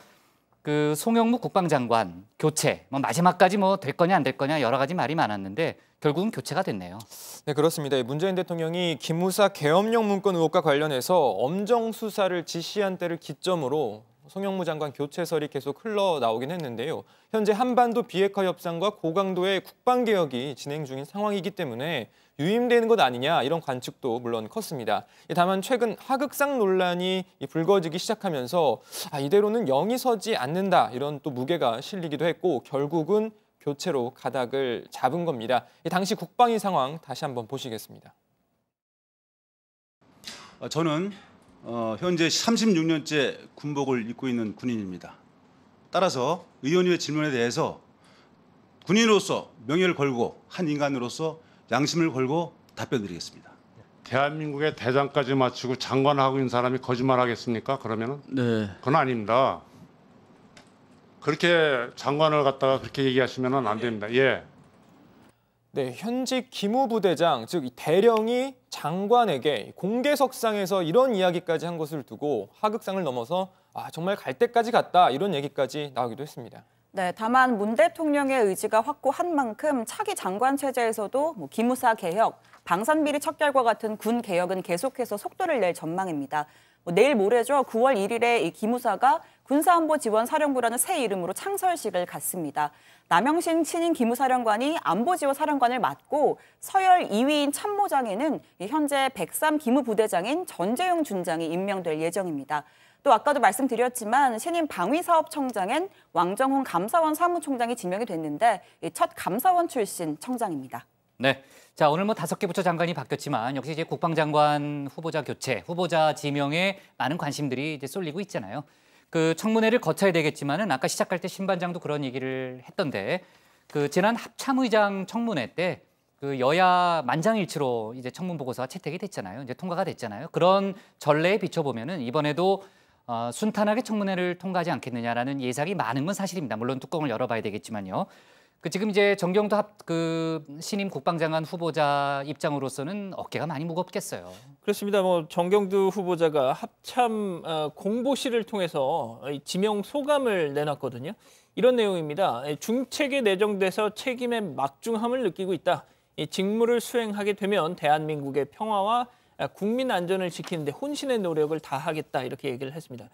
그 송영무 국방장관 교체, 마지막까지 될 거냐 안 될 거냐 여러 가지 말이 많았는데 결국은 교체가 됐네요. 네, 그렇습니다. 문재인 대통령이 기무사 계엄령 문건 의혹과 관련해서 엄정 수사를 지시한 때를 기점으로 송영무 장관 교체설이 계속 흘러나오긴 했는데요. 현재 한반도 비핵화 협상과 고강도의 국방개혁이 진행 중인 상황이기 때문에 유임되는 것 아니냐 이런 관측도 물론 컸습니다. 다만 최근 하극상 논란이 불거지기 시작하면서 이대로는 영이 서지 않는다 이런 또 무게가 실리기도 했고 결국은 교체로 가닥을 잡은 겁니다. 당시 국방위 상황 다시 한번 보시겠습니다. 저는 현재 36년째 군복을 입고 있는 군인입니다. 따라서 의원님의 질문에 대해서 군인으로서 명예를 걸고 한 인간으로서 양심을 걸고 답변드리겠습니다. 대한민국의 대장까지 마치고 장관하고 있는 사람이 거짓말하겠습니까? 그러면은 네. 그건 아닙니다. 그렇게 장관을 갖다가 그렇게 얘기하시면 안 됩니다. 예. 네, 현직 기무부대장, 즉 대령이 장관에게 공개석상에서 이런 이야기까지 한 것을 두고 하극상을 넘어서 정말 갈 때까지 갔다 이런 얘기까지 나오기도 했습니다. 네, 다만 문 대통령의 의지가 확고한 만큼 차기 장관 체제에서도 기무사 개혁, 방산비리 척결과 같은 군 개혁은 계속해서 속도를 낼 전망입니다. 내일 모레죠. 9월 1일에 이 기무사가 군사안보지원사령부라는 새 이름으로 창설식을 갖습니다. 남영신 신임 기무사령관이 안보지원사령관을 맡고 서열 2위인 참모장에는 현재 103 기무부대장인 전재용 준장이 임명될 예정입니다. 또 아까도 말씀드렸지만 신임 방위사업청장엔 왕정훈 감사원 사무총장이 지명이 됐는데 첫 감사원 출신 청장입니다. 네, 자 오늘 5개 부처 장관이 바뀌었지만 역시 이제 국방장관 후보자 교체, 후보자 지명에 많은 관심들이 이제 쏠리고 있잖아요. 그 청문회를 거쳐야 되겠지만은 아까 시작할 때 신반장도 그런 얘기를 했던데 그 지난 합참의장 청문회 때 그 여야 만장일치로 이제 청문 보고서가 채택이 됐잖아요. 이제 통과가 됐잖아요. 그런 전례에 비춰보면은 이번에도 순탄하게 청문회를 통과하지 않겠느냐라는 예상이 많은 건 사실입니다. 물론 뚜껑을 열어봐야 되겠지만요. 그 지금 이제 정경도 신임 국방장관 후보자 입장으로서는 어깨가 많이 무겁겠어요. 그렇습니다. 정경두 후보자가 합참 공보실을 통해서 지명 소감을 내놨거든요. 이런 내용입니다. 중책에 내정돼서 책임의 막중함을 느끼고 있다. 이 직무를 수행하게 되면 대한민국의 평화와 국민 안전을 지키는 데 혼신의 노력을 다하겠다 이렇게 얘기를 했습니다.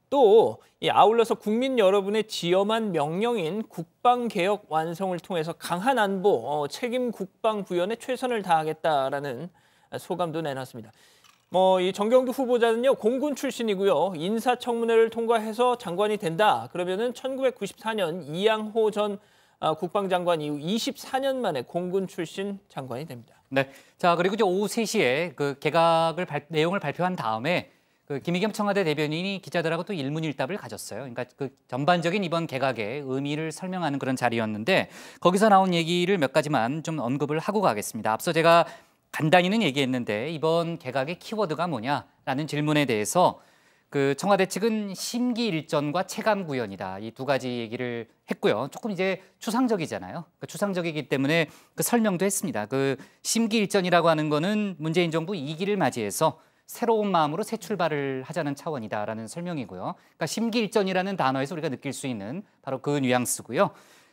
또 아울러서 국민 여러분의 지엄한 명령인 국방개혁 완성을 통해서 강한 안보, 책임 국방 부연에 최선을 다하겠다라는 소감도 내놨습니다. 이 정경두 후보자는요 공군 출신이고요. 인사청문회를 통과해서 장관이 된다. 그러면은 1994년 이양호 전 국방장관 이후 24년 만에 공군 출신 장관이 됩니다. 네, 자 그리고 이제 오후 3시에 그 개각을 내용을 발표한 다음에 그 김의겸 청와대 대변인이 기자들하고 또 일문일답을 가졌어요. 그러니까 그 전반적인 이번 개각의 의미를 설명하는 그런 자리였는데 거기서 나온 얘기를 몇 가지만 좀 언급을 하고 가겠습니다. 앞서 제가 간단히는 얘기했는데 이번 개각의 키워드가 뭐냐라는 질문에 대해서 그 청와대 측은 심기일전과 체감구현이다. 이 두 가지 얘기를 했고요. 조금 이제 추상적이잖아요. 추상적이기 때문에 그 설명도 했습니다. 그 심기일전이라고 하는 거는 문재인 정부 2기를 맞이해서 새로운 마음으로 새 출발을 하자는 차원이다라는 설명이고요. 그러니까 심기일전이라는 단어에서 우리가 느낄 수 있는 바로 그 뉘앙스고요.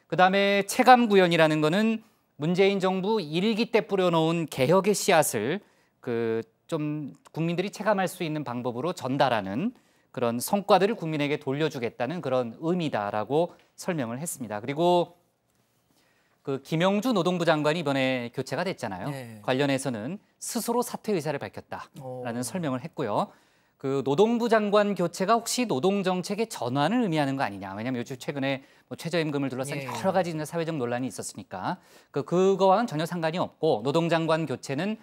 그다음에 체감구현이라는 거는 문재인 정부 1기 때 뿌려놓은 개혁의 씨앗을 그 좀 국민들이 체감할 수 있는 방법으로 전달하는 그런 성과들을 국민에게 돌려주겠다는 그런 의미다라고 설명을 했습니다. 그리고 그 김영주 노동부 장관이 이번에 교체가 됐잖아요. 네. 관련해서는 스스로 사퇴 의사를 밝혔다라는 설명을 했고요. 그 노동부 장관 교체가 혹시 노동 정책의 전환을 의미하는 거 아니냐? 왜냐하면 요즘 최근에 뭐 최저임금을 둘러싼 여러 가지 사회적 논란이 있었으니까 그거와는 전혀 상관이 없고 노동장관 교체는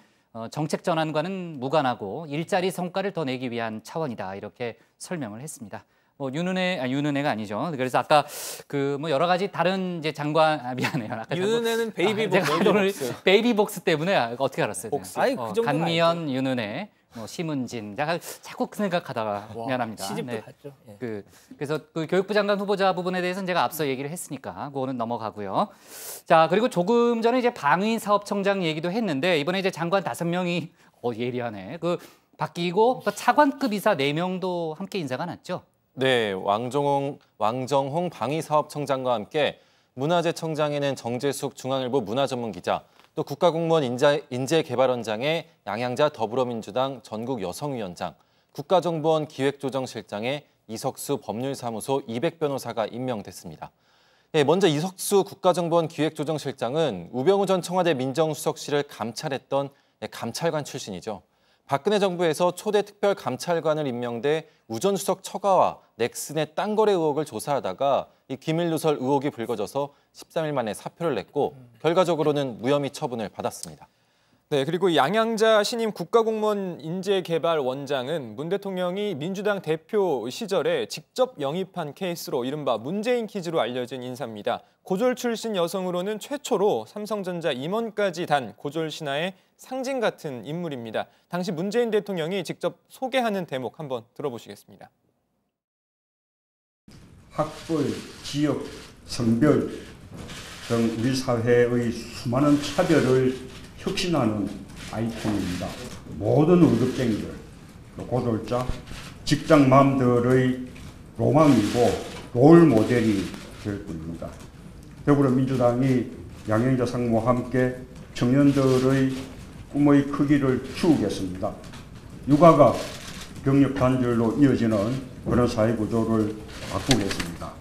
정책 전환과는 무관하고 일자리 성과를 더 내기 위한 차원이다 이렇게 설명을 했습니다. 뭐 윤은혜가 아니죠. 그래서 아까 그 뭐 여러 가지 다른 이제 장관 미안해요. 아까 윤은혜는 베이비복스. 베이비복스 때문에 어떻게 알았어요? 복스. 아니, 그 정도는 간미연, 알죠. 윤은혜, 뭐 심은진. 제가 자꾸 그 생각하다가 미안합니다. 시집도 갔죠. 예. 그래서 그 교육부 장관 후보자 부분에 대해서는 제가 앞서 얘기를 했으니까 그거는 넘어가고요. 자 그리고 조금 전에 이제 방위사업청장 얘기도 했는데 이번에 이제 장관 5명이 예리하네. 그 바뀌고 또 차관급 이사 4명도 함께 인사가 났죠. 네, 왕정홍 방위사업청장과 함께 문화재청장에는 정재숙 중앙일보 문화전문기자, 또 국가공무원 인재개발원장에 양양자 더불어민주당 전국여성위원장, 국가정보원 기획조정실장에 이석수 법률사무소 200변호사가 임명됐습니다. 네, 먼저 이석수 국가정보원 기획조정실장은 우병우 전 청와대 민정수석실을 감찰했던 감찰관 출신이죠. 박근혜 정부에서 초대 특별감찰관을 임명돼 우전수석 처가와 넥슨의 땅 거래 의혹을 조사하다가 이 기밀 누설 의혹이 불거져서 13일 만에 사표를 냈고 결과적으로는 무혐의 처분을 받았습니다. 네, 그리고 양양자 신임 국가공무원 인재개발원장은 문 대통령이 민주당 대표 시절에 직접 영입한 케이스로 이른바 문재인 퀴즈로 알려진 인사입니다. 고졸 출신 여성으로는 최초로 삼성전자 임원까지 단 고졸 신화의 상징 같은 인물입니다. 당시 문재인 대통령이 직접 소개하는 대목 한번 들어보시겠습니다. 학벌, 지역, 성별 등 우리 사회의 수많은 차별을 혁신하는 아이콘입니다. 모든 월급쟁이들, 고졸자, 직장맘들의 로망이고 롤 모델이 될 뿐입니다. 더불어민주당이 양양자 상무와 함께 청년들의 꿈의 크기를 키우겠습니다. 육아가 경력 단절로 이어지는 그런 사회 구조를 바꾸겠습니다.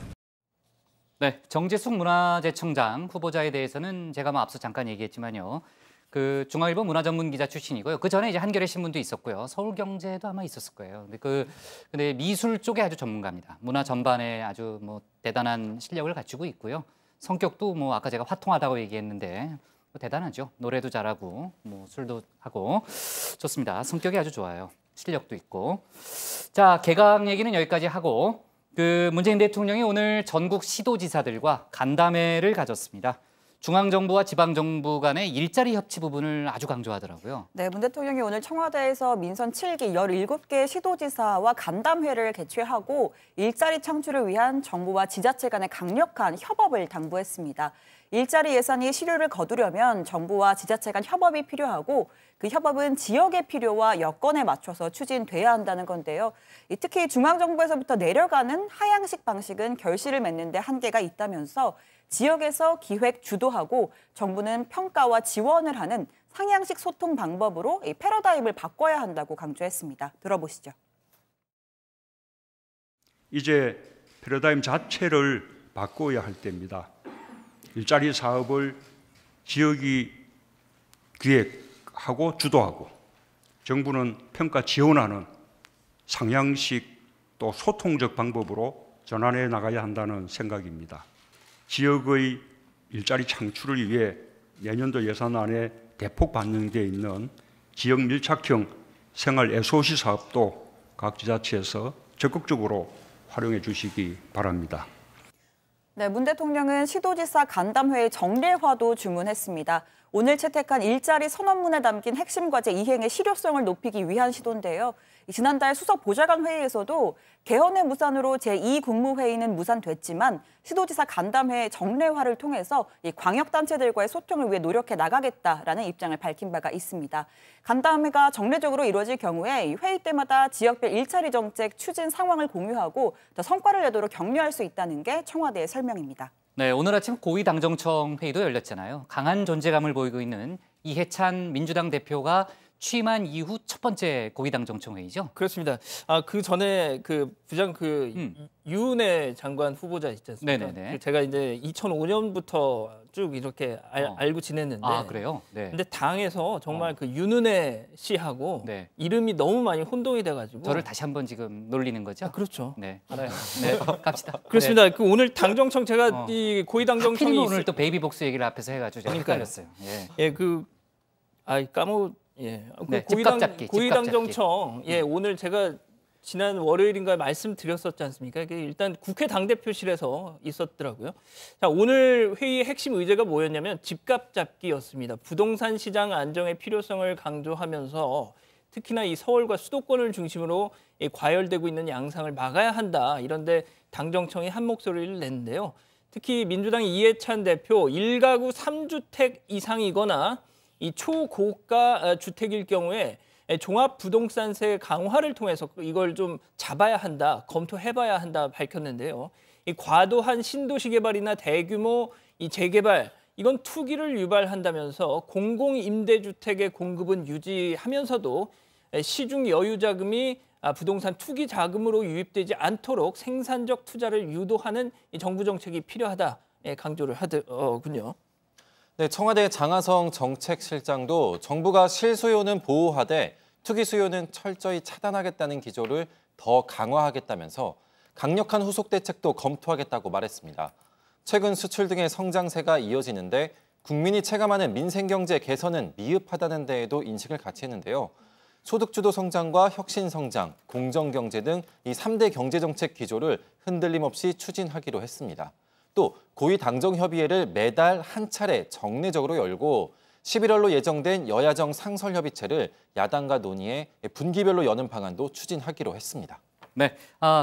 네, 정재숙 문화재청장 후보자에 대해서는 제가 뭐 앞서 잠깐 얘기했지만요. 그 중앙일보 문화전문기자 출신이고요. 그 전에 이제 한겨레 신문도 있었고요. 서울경제도 아마 있었을 거예요. 근데 미술 쪽에 아주 전문가입니다. 문화 전반에 아주 뭐 대단한 실력을 갖추고 있고요. 성격도 뭐 아까 제가 화통하다고 얘기했는데 뭐 대단하죠. 노래도 잘하고 뭐 술도 하고 좋습니다. 성격이 아주 좋아요. 실력도 있고. 자, 개각 얘기는 여기까지 하고 그 문재인 대통령이 오늘 전국 시도지사들과 간담회를 가졌습니다. 중앙정부와 지방정부 간의 일자리 협치 부분을 아주 강조하더라고요. 네, 문 대통령이 오늘 청와대에서 민선 7기 17개 시도지사와 간담회를 개최하고 일자리 창출을 위한 정부와 지자체 간의 강력한 협업을 당부했습니다. 일자리 예산이 실효를 거두려면 정부와 지자체 간 협업이 필요하고 그 협업은 지역의 필요와 여건에 맞춰서 추진돼야 한다는 건데요. 특히 중앙정부에서부터 내려가는 하향식 방식은 결실을 맺는 데 한계가 있다면서 지역에서 기획 주도하고 정부는 평가와 지원을 하는 상향식 소통 방법으로 이 패러다임을 바꿔야 한다고 강조했습니다. 들어보시죠. 이제 패러다임 자체를 바꿔야 할 때입니다. 일자리 사업을 지역이 기획하고 주도하고 정부는 평가 지원하는 상향식 또 소통적 방법으로 전환해 나가야 한다는 생각입니다. 지역의 일자리 창출을 위해 내년도 예산안에 대폭 반영되어 있는 지역 밀착형 생활 SOC 사업도 각 지자체에서 적극적으로 활용해 주시기 바랍니다. 네, 문 대통령은 시도지사 간담회의 정례화도 주문했습니다. 오늘 채택한 일자리 선언문에 담긴 핵심 과제 이행의 실효성을 높이기 위한 시도인데요. 지난달 수석 보좌관 회의에서도 개헌의 무산으로 제2국무회의는 무산됐지만 시도지사 간담회 정례화를 통해서 이 광역단체들과의 소통을 위해 노력해 나가겠다라는 입장을 밝힌 바가 있습니다. 간담회가 정례적으로 이루어질 경우에 회의 때마다 지역별 일자리 정책 추진 상황을 공유하고 더 성과를 내도록 격려할 수 있다는 게 청와대의 설명입니다. 네, 오늘 아침 고위당정청 회의도 열렸잖아요. 강한 존재감을 보이고 있는 이해찬 민주당 대표가 취임한 이후 첫 번째 고위당 정청회의죠. 그렇습니다. 그 전에 그 부장 유은혜 장관 후보자 있지 않습니까? 네네네. 제가 이제 2005년부터 쭉 이렇게 알고 지냈는데. 그래요? 네. 근데 당에서 정말 그 윤은혜 씨하고 이름이 너무 많이 혼동이 돼가지고. 저를 다시 한번 지금 놀리는 거죠? 그렇죠. 네, 알아요. 네, 갑시다. 그렇습니다. 네. 그 오늘 당정청 제가 이 고위당 정청이 오늘 또 베이비복스 얘기를 앞에서 해가지고 제가 헷갈렸어요. 네, 고위당 정청 오늘 제가 지난 월요일인가 말씀드렸었지 않습니까? 이게 일단 국회 당대표실에서 있었더라고요. 자, 오늘 회의의 핵심 의제가 뭐였냐면 집값 잡기였습니다. 부동산 시장 안정의 필요성을 강조하면서 특히나 이 서울과 수도권을 중심으로 이 과열되고 있는 양상을 막아야 한다. 이런데 당정청이 한 목소리를 냈는데요. 특히 민주당 이해찬 대표 1가구 3주택 이상이거나 이 초고가 주택일 경우에 종합부동산세 강화를 통해서 이걸 좀 잡아야 한다, 검토해봐야 한다 밝혔는데요. 이 과도한 신도시 개발이나 대규모 이 재개발, 이건 투기를 유발한다면서 공공임대주택의 공급은 유지하면서도 시중 여유 자금이 부동산 투기 자금으로 유입되지 않도록 생산적 투자를 유도하는 이 정부 정책이 필요하다 강조를 하더군요. 네, 청와대 장하성 정책실장도 정부가 실수요는 보호하되 투기 수요는 철저히 차단하겠다는 기조를 더 강화하겠다면서 강력한 후속 대책도 검토하겠다고 말했습니다. 최근 수출 등의 성장세가 이어지는데 국민이 체감하는 민생경제 개선은 미흡하다는 데에도 인식을 같이 했는데요. 소득주도 성장과 혁신 성장, 공정경제 등 이 3대 경제정책 기조를 흔들림 없이 추진하기로 했습니다. 또 고위 당정협의회를 매달 한 차례 정례적으로 열고 11월로 예정된 여야정 상설협의체를 야당과 논의해 분기별로 여는 방안도 추진하기로 했습니다. 네,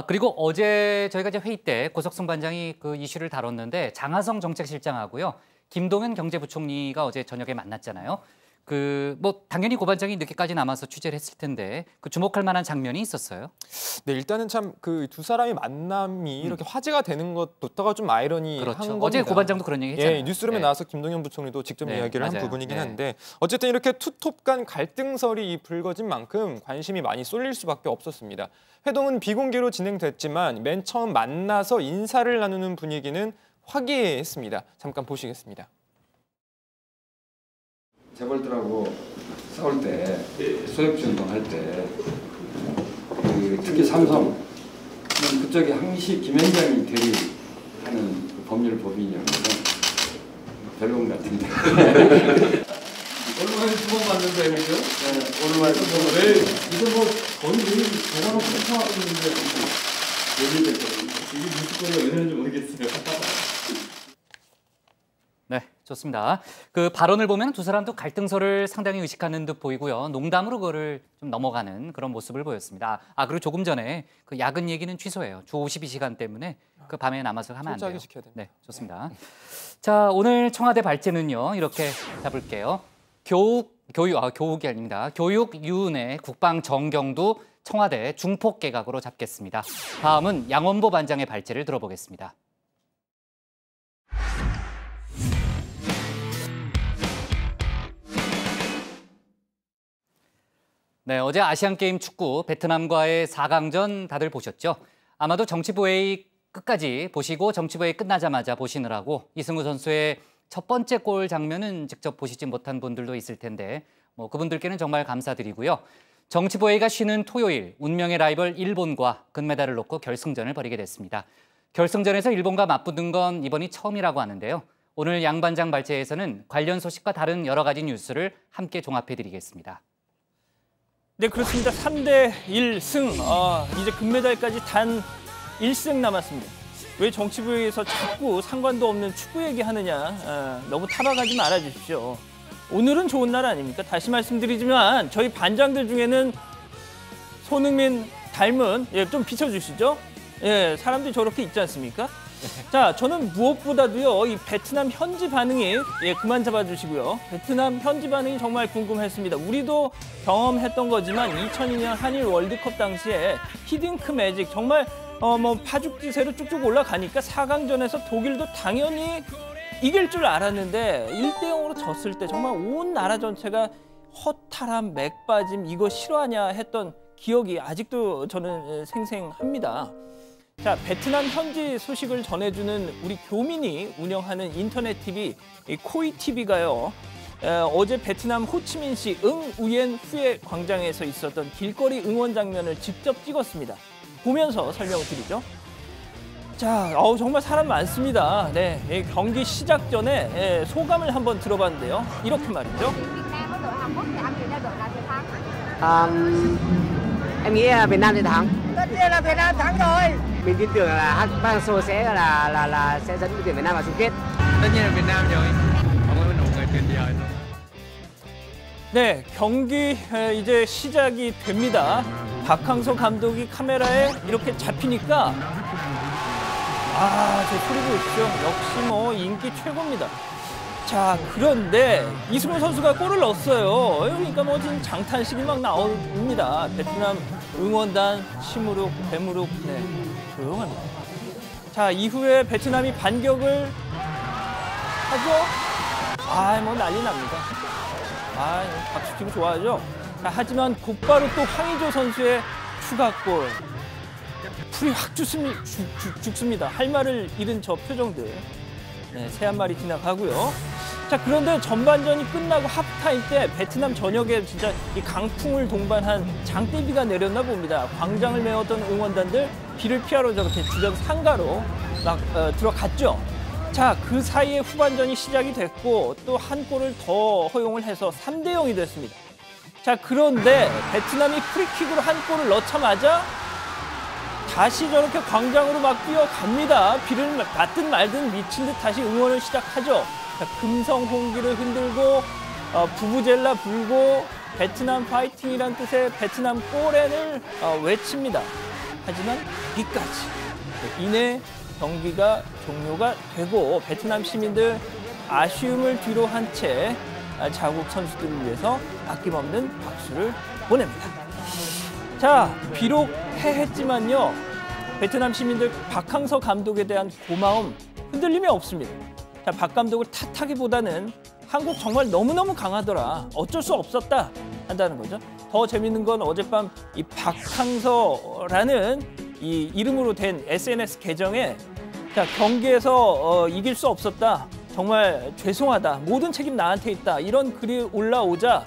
그리고 어제 저희가 이제 회의 때 고석승 반장이 그 이슈를 다뤘는데 장하성 정책실장하고요, 김동연 경제부총리가 어제 저녁에 만났잖아요. 당연히 고 반장이 늦게까지 남아서 취재를 했을 텐데 주목할 만한 장면이 있었어요. 네, 일단은 참 그 두 사람의 만남이 이렇게 화제가 되는 것부터가 좀 아이러니한 겁니다. 어제 고 반장도 그런 얘기 했잖아요. 뉴스룸에 나와서 김동연 부총리도 직접 이야기를 한 부분이긴 한데 어쨌든 이렇게 투톱 간 갈등설이 불거진 만큼 관심이 많이 쏠릴 수밖에 없었습니다. 회동은 비공개로 진행됐지만 맨 처음 만나서 인사를 나누는 분위기는 화기애애했습니다. 잠깐 보시겠습니다. 재벌들하고 싸울 때, 소액주 운동할 때, 특히 삼성, 그쪽에 항시 김현장이 대리하는 법률 법인이었는데 별로인 것 같은데. 얼마에 2번 받는 거예요, 그죠? 네, 얼마에 2번. 왜? 이거 거의 매일 전화로 통화하고 있는데 얘기를 했거든요. 이게 무슨 거리가 왜 되는지 모르겠어요. 네, 좋습니다. 그 발언을 보면 두 사람도 갈등설을 상당히 의식하는 듯 보이고요. 농담으로 그거를 좀 넘어가는 그런 모습을 보였습니다. 그리고 조금 전에 그 야근 얘기는 취소해요. 주 52시간 때문에 그 밤에 남아서 하면 안 돼요. 시켜야 됩니다. 네, 좋습니다. 자, 오늘 청와대 발제는요, 이렇게 잡을게요. 교육이 아닙니다. 교육 유은혜 국방 정경도 청와대 중폭 개각으로 잡겠습니다. 다음은 양원보 반장의 발제를 들어보겠습니다. 네, 어제 아시안게임 축구 베트남과의 4강전 다들 보셨죠? 아마도 정치부회의 끝까지 보시고 정치부회의 끝나자마자 보시느라고 이승우 선수의 첫 번째 골 장면은 직접 보시지 못한 분들도 있을 텐데 그분들께는 정말 감사드리고요. 정치부회의가 쉬는 토요일 운명의 라이벌 일본과 금메달을 놓고 결승전을 벌이게 됐습니다. 결승전에서 일본과 맞붙은 건 이번이 처음이라고 하는데요. 오늘 양 반장 발제에서는 관련 소식과 다른 여러 가지 뉴스를 함께 종합해드리겠습니다. 네, 그렇습니다. 3대 1승. 이제 금메달까지 단 1승 남았습니다. 왜 정치부에서 자꾸 상관도 없는 축구 얘기하느냐. 너무 타박하지 말아주십시오. 오늘은 좋은 날 아닙니까? 다시 말씀드리지만 저희 반장들 중에는 손흥민 닮은, 좀 비춰주시죠. 사람들이 저렇게 있지 않습니까? 자, 저는 무엇보다도요, 이 베트남 현지 반응이, 그만 잡아주시고요. 베트남 현지 반응이 정말 궁금했습니다. 우리도 경험했던 거지만 2002년 한일 월드컵 당시에 히딩크 매직, 정말 파죽지세로 쭉쭉 올라가니까 4강전에서 독일도 당연히 이길 줄 알았는데 1대 0으로 졌을 때 정말 온 나라 전체가 허탈함, 맥빠짐 이거 싫어하냐 했던 기억이 아직도 저는 생생합니다. 자, 베트남 현지 소식을 전해주는 우리 교민이 운영하는 인터넷 TV 코이 TV가요. 어제 베트남 호치민시 응우옌 후에 광장에서 있었던 길거리 응원 장면을 직접 찍었습니다. 보면서 설명을 드리죠. 자, 정말 사람 많습니다. 네, 경기 시작 전에 소감을 한번 들어봤는데요. 이렇게 말이죠. Em nghĩ là Việt Nam sẽ thắng. Tất nhiên là Việt Nam thắng rồi. Mình tin tưởng là Park Hang-seo sẽ dẫn đội tuyển Việt Nam vào chung kết. Tất nhiên là Việt Nam rồi. Không có nổi người tuyệt vời thôi. 네, 경기 이제 시작이 됩니다. 박항서 감독이 카메라에 이렇게 잡히니까 제 소리 보십시오. 역시 뭐 인기 최고입니다. 자, 그런데 이승우 선수가 골을 넣었어요. 그러니까 뭐 지금 장탄식이 막 나옵니다. 베트남 응원단 시무룩, 배무룩, 네, 조용합니다. 자, 이후에 베트남이 반격을 하죠. 뭐 난리 납니다. 박수 치고 좋아하죠. 자, 하지만 곧바로 또 황의조 선수의 추가골. 풀이 확 죽습니다. 할 말을 잃은 저 표정들. 네, 새 한 마리 지나가고요. 자, 그런데 전반전이 끝나고 하프타임 때 베트남 전역에 진짜 이 강풍을 동반한 장대비가 내렸나 봅니다. 광장을 메웠던 응원단들 비를 피하러 저렇게 주변 상가로 막 들어갔죠. 자, 그 사이에 후반전이 시작이 됐고 또 한 골을 더 허용을 해서 3대0이 됐습니다. 자, 그런데 베트남이 프리킥으로 한 골을 넣자마자 다시 저렇게 광장으로 막 뛰어갑니다. 비를 맞든 말든 미친 듯 다시 응원을 시작하죠. 자, 금성 홍기를 흔들고 부부젤라 불고 베트남 파이팅이란 뜻의 베트남 꼬렌을 외칩니다. 하지만 여기까지. 이내 경기가 종료가 되고 베트남 시민들 아쉬움을 뒤로 한 채 자국 선수들을 위해서 아낌없는 박수를 보냅니다. 자, 비록 패했지만요. 베트남 시민들 박항서 감독에 대한 고마움 흔들림이 없습니다. 자, 박 감독을 탓하기보다는 한국 정말 너무너무 강하더라. 어쩔 수 없었다 한다는 거죠. 더 재밌는 건 어젯밤 이 박항서라는 이 이름으로 된 SNS 계정에 자, 경기에서 이길 수 없었다. 정말 죄송하다. 모든 책임 나한테 있다. 이런 글이 올라오자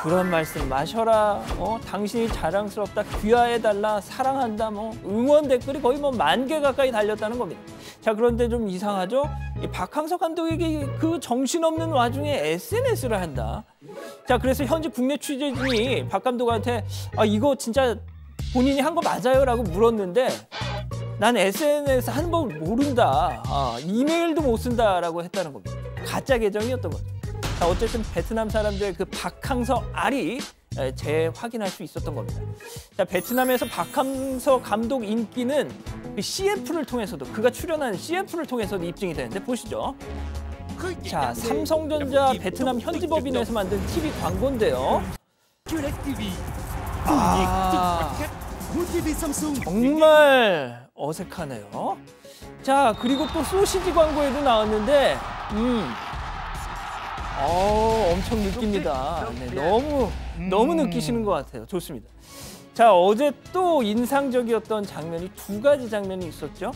그런 말씀 마셔라. 당신이 자랑스럽다. 귀하해달라. 사랑한다. 응원 댓글이 거의 10,000개 가까이 달렸다는 겁니다. 자, 그런데 좀 이상하죠? 이 박항서 감독에게 그 정신없는 와중에 SNS를 한다. 자, 그래서 현지 국내 취재진이 박 감독한테 이거 진짜 본인이 한 거 맞아요? 라고 물었는데 난 SNS 하는 법을 모른다. 이메일도 못 쓴다라고 했다는 겁니다. 가짜 계정이었던 거죠. 자, 어쨌든 베트남 사람들의 그 박항서 알이 재확인할 수 있었던 겁니다. 자, 베트남에서 박항서 감독 인기는 그 CF를 통해서도 그가 출연한 CF를 통해서도 입증이 되는데 보시죠. 자, 삼성전자 베트남 현지법인에서 만든 TV 광고인데요. 정말 어색하네요. 자, 그리고 또 소시지 광고에도 나왔는데 엄청 느낍니다. 네, 너무 느끼시는 것 같아요. 좋습니다. 자, 어제 또 인상적이었던 장면이 두 가지 장면이 있었죠.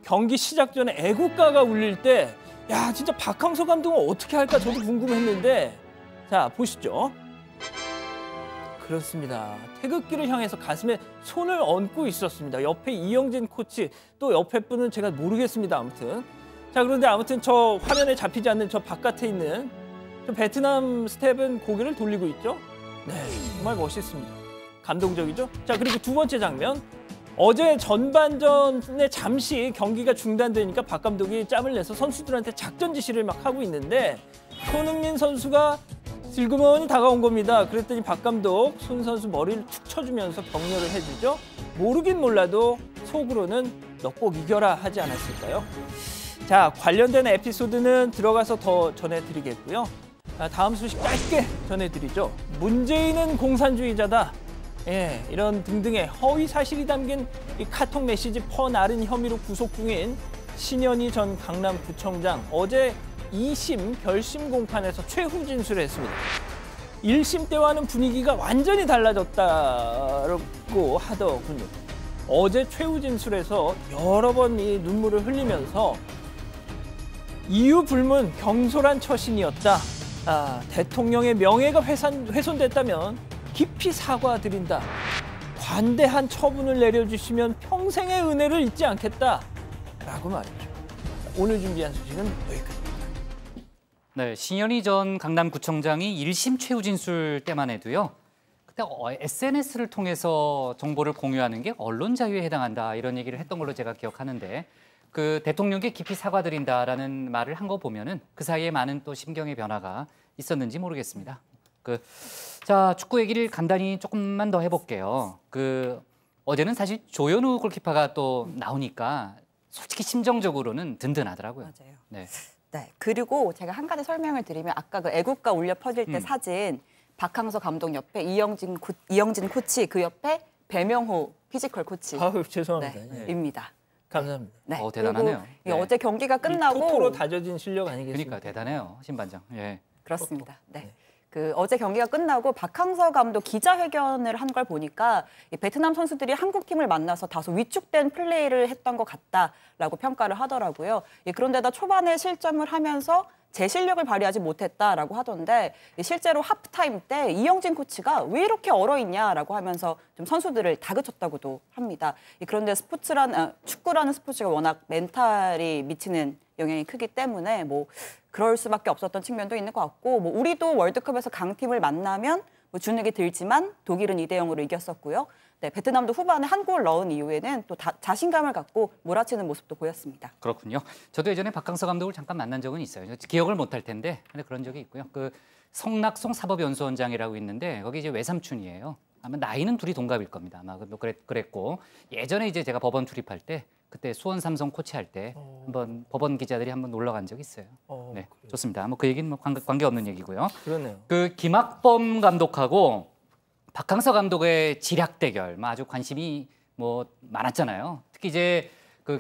경기 시작 전에 애국가가 울릴 때 야, 진짜 박항서 감독은 어떻게 할까 저도 궁금했는데 자, 보시죠. 그렇습니다. 태극기를 향해서 가슴에 손을 얹고 있었습니다. 옆에 이영진 코치, 또 옆에 분은 제가 모르겠습니다. 아무튼. 자, 그런데 아무튼 저 화면에 잡히지 않는 저 바깥에 있는 저 베트남 스텝은 고개를 돌리고 있죠. 네, 정말 멋있습니다. 감동적이죠? 자, 그리고 두 번째 장면. 어제 전반전에 잠시 경기가 중단되니까 박 감독이 짬을 내서 선수들한테 작전 지시를 막 하고 있는데 손흥민 선수가 슬그머니 다가온 겁니다. 그랬더니 박 감독 손 선수 머리를 툭 쳐주면서 격려를 해주죠. 모르긴 몰라도 속으로는 너 꼭 이겨라 하지 않았을까요? 자, 관련된 에피소드는 들어가서 더 전해드리겠고요. 다음 소식 짧게 전해드리죠. 문재인은 공산주의자다. 예, 이런 등등의 허위 사실이 담긴 이 카톡 메시지 퍼나른 혐의로 구속 중인 신현희 전 강남구청장 어제 2심 결심 공판에서 최후 진술을 했습니다. 1심 때와는 분위기가 완전히 달라졌다고 하더군요. 어제 최후 진술에서 여러 번 이 눈물을 흘리면서 이유 불문 경솔한 처신이었다. 대통령의 명예가 훼손됐다면 깊이 사과드린다. 관대한 처분을 내려주시면 평생의 은혜를 잊지 않겠다라고 말했죠. 오늘 준비한 소식은 여기까지입니다. 네, 신현희 전 강남구청장이 1심 최후 진술 때만 해도요. 그때 SNS를 통해서 정보를 공유하는 게 언론 자유에 해당한다 이런 얘기를 했던 걸로 제가 기억하는데 그 대통령께 깊이 사과드린다라는 말을 한 거 보면은 그 사이에 많은 또 심경의 변화가 있었는지 모르겠습니다. 자, 축구 얘기를 간단히 조금만 더 해볼게요. 어제는 사실 조현우 골키퍼가 또 나오니까 솔직히 심정적으로는 든든하더라고요. 맞아요. 네. 네. 그리고 제가 한 가지 설명을 드리면 아까 그 애국가 울려 퍼질 때 사진 박항서 감독 옆에 이영진 코치 그 옆에 배명호 피지컬 코치. 아유, 죄송합니다. 네, 입니다. 감사합니다. 네. 대단하네요. 네. 어제 경기가 끝나고 토토로 다져진 실력 아니겠습니까? 그러니까 대단해요, 신반장. 예. 그렇습니다. 네. 어제 경기가 끝나고 박항서 감독 기자회견을 한 걸 보니까 이 베트남 선수들이 한국 팀을 만나서 다소 위축된 플레이를 했던 것 같다라고 평가를 하더라고요. 그런데다 초반에 실점을 하면서 제 실력을 발휘하지 못했다라고 하던데 실제로 하프타임 때 이영진 코치가 왜 이렇게 얼어있냐라고 하면서 좀 선수들을 다그쳤다고도 합니다. 그런데 축구라는 스포츠가 워낙 멘탈이 미치는 영향이 크기 때문에 그럴 수밖에 없었던 측면도 있는 것 같고 우리도 월드컵에서 강팀을 만나면 주눅이 들지만 독일은 2대0으로 이겼었고요. 네, 베트남도 후반에 한 골 넣은 이후에는 또 자신감을 갖고 몰아치는 모습도 보였습니다. 그렇군요. 저도 예전에 박항서 감독을 잠깐 만난 적은 있어요. 기억을 못할 텐데 근데 그런 적이 있고요. 성낙송 사법연수원장이라고 있는데 거기 이제 외삼촌이에요. 아마 나이는 둘이 동갑일 겁니다. 아마 그랬고 예전에 이제 제가 법원 출입할 때 그때 수원 삼성 코치할 때 한번 법원 기자들이 한번 놀러 간 적이 있어요. 네, 좋습니다. 그 얘기는 관계 없는 얘기고요. 그러네요. 김학범 감독하고 박항서 감독의 지략 대결, 아주 관심이 많았잖아요. 특히 이제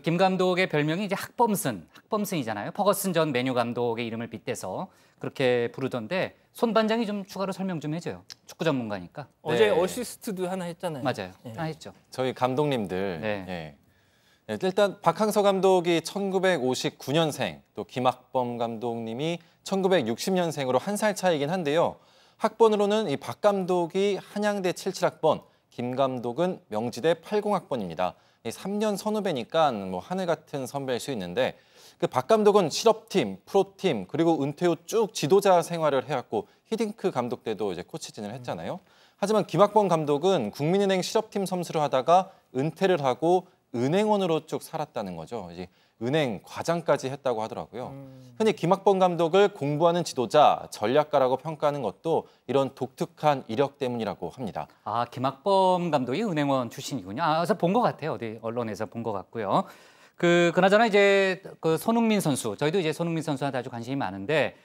김 감독의 별명이 이제 학범슨이잖아요. 퍼거슨 전 메뉴 감독의 이름을 빗대서 그렇게 부르던데 손 반장이 좀 추가로 설명 좀 해줘요. 축구 전문가니까. 어제 어시스트도 하나 했잖아요. 맞아요. 하나 했죠. 저희 감독님들. 일단 박항서 감독이 1959년생, 또 김학범 감독님이 1960년생으로 한 살 차이긴 한데요. 학번으로는 이 박 감독이 한양대 77학번, 김 감독은 명지대 80학번입니다. 3년 선후배니까 하늘 같은 선배일 수 있는데 박 감독은 실업팀, 프로팀, 그리고 은퇴 후 쭉 지도자 생활을 해왔고 히딩크 감독 때도 이제 코치진을 했잖아요. 하지만 김학범 감독은 국민은행 실업팀 선수를 하다가 은퇴를 하고 은행원으로 쭉 살았다는 거죠. 이제 은행 과장까지 했다고 하더라고요. 흔히 김학범 감독을 공부하는 지도자, 전략가라고 평가하는 것도 이런 독특한 이력 때문이라고 합니다. 김학범 감독이 은행원 출신이군요. 그래서 본 것 같아요. 어디 언론에서 본 것 같고요. 그나저나 이제 손흥민 선수, 저희도 이제 손흥민 선수한테 아주 관심이 많은데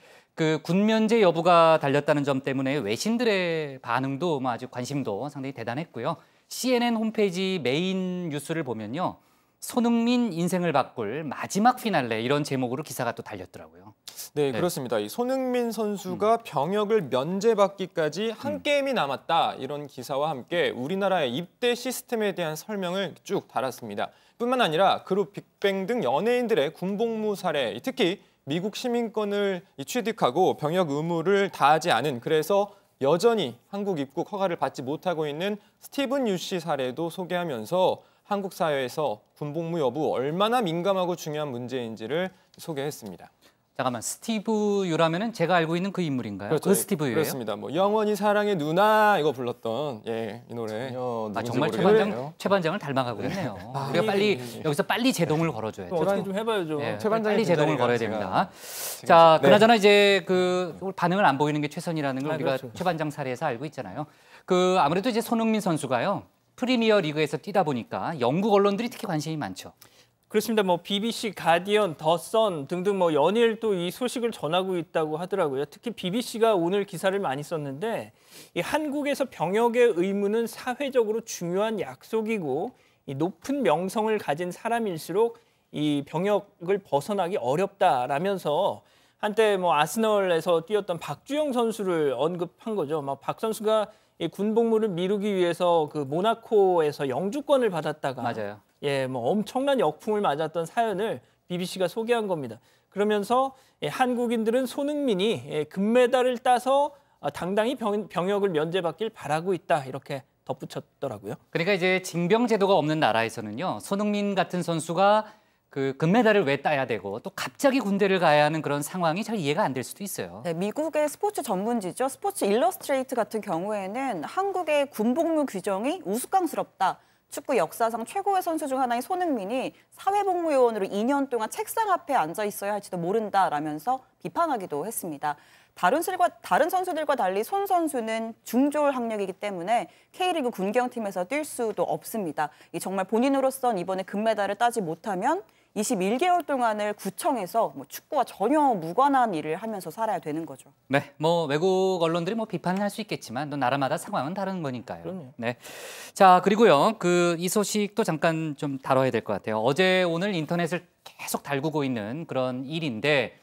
군 면제 여부가 달렸다는 점 때문에 외신들의 반응도 아주 관심도 상당히 대단했고요. CNN 홈페이지 메인 뉴스를 보면요. 손흥민 인생을 바꿀 마지막 피날레 이런 제목으로 기사가 또 달렸더라고요. 네, 그렇습니다. 이 손흥민 선수가 병역을 면제받기까지 한 게임이 남았다 이런 기사와 함께 우리나라의 입대 시스템에 대한 설명을 쭉 달았습니다. 뿐만 아니라 그룹 빅뱅 등 연예인들의 군복무 사례, 특히 미국 시민권을 취득하고 병역 의무를 다하지 않은 그래서 여전히 한국 입국 허가를 받지 못하고 있는 스티븐 유 씨 사례도 소개하면서 한국 사회에서 군복무 여부 얼마나 민감하고 중요한 문제인지를 소개했습니다. 잠깐만, 스티브 유라면은 제가 알고 있는 그 인물인가요? 그렇죠. 그 스티브 유예요? 그렇습니다. 영원히 사랑해 누나 이거 불렀던 이 노래. 정말 최 반장을 닮아가고 있네요. 우리가 여기서 빨리 제동을 걸어줘야죠. 어떻게 좀 해봐야죠. 최 반장이 빨리 제동을 걸어야 됩니다. 자, 그나저나 이제 반응을 안 보이는 게 최선이라는 걸 우리가 그렇죠. 최 반장 사례에서 알고 있잖아요. 아무래도 이제 손흥민 선수가요. 프리미어 리그에서 뛰다 보니까 영국 언론들이 특히 관심이 많죠. 그렇습니다. BBC, 가디언, 더 선 등등 연일도 이 소식을 전하고 있다고 하더라고요. 특히 BBC가 오늘 기사를 많이 썼는데 이 한국에서 병역의 의무는 사회적으로 중요한 약속이고 이 높은 명성을 가진 사람일수록 이 병역을 벗어나기 어렵다라면서 한때 뭐 아스널에서 뛰었던 박주영 선수를 언급한 거죠. 막 박 선수가 이 군복무를 미루기 위해서 그 모나코에서 영주권을 받았다가 맞아요. 예, 뭐 엄청난 역풍을 맞았던 사연을 BBC가 소개한 겁니다. 그러면서 한국인들은 손흥민이 금메달을 따서 당당히 병역을 면제받길 바라고 있다 이렇게 덧붙였더라고요. 그러니까 이제 징병 제도가 없는 나라에서는요, 손흥민 같은 선수가 그 금메달을 왜 따야 되고 또 갑자기 군대를 가야 하는 그런 상황이 잘 이해가 안 될 수도 있어요. 네, 미국의 스포츠 전문지죠. 스포츠 일러스트레이트 같은 경우에는 한국의 군복무 규정이 우스꽝스럽다. 축구 역사상 최고의 선수 중 하나인 손흥민이 사회복무요원으로 2년 동안 책상 앞에 앉아 있어야 할지도 모른다라면서 비판하기도 했습니다. 다른 선수들과 달리 손 선수는 중졸 학력이기 때문에 K리그 군경팀에서 뛸 수도 없습니다. 정말 본인으로선 이번에 금메달을 따지 못하면 21개월 동안을 구청에서 축구와 전혀 무관한 일을 하면서 살아야 되는 거죠. 네, 뭐 외국 언론들이 뭐 비판을 할 수 있겠지만 또 나라마다 상황은 다른 거니까요. 그럼요. 네, 자 그리고요, 이 소식도 잠깐 좀 다뤄야 될 것 같아요. 어제 오늘 인터넷을 계속 달구고 있는 그런 일인데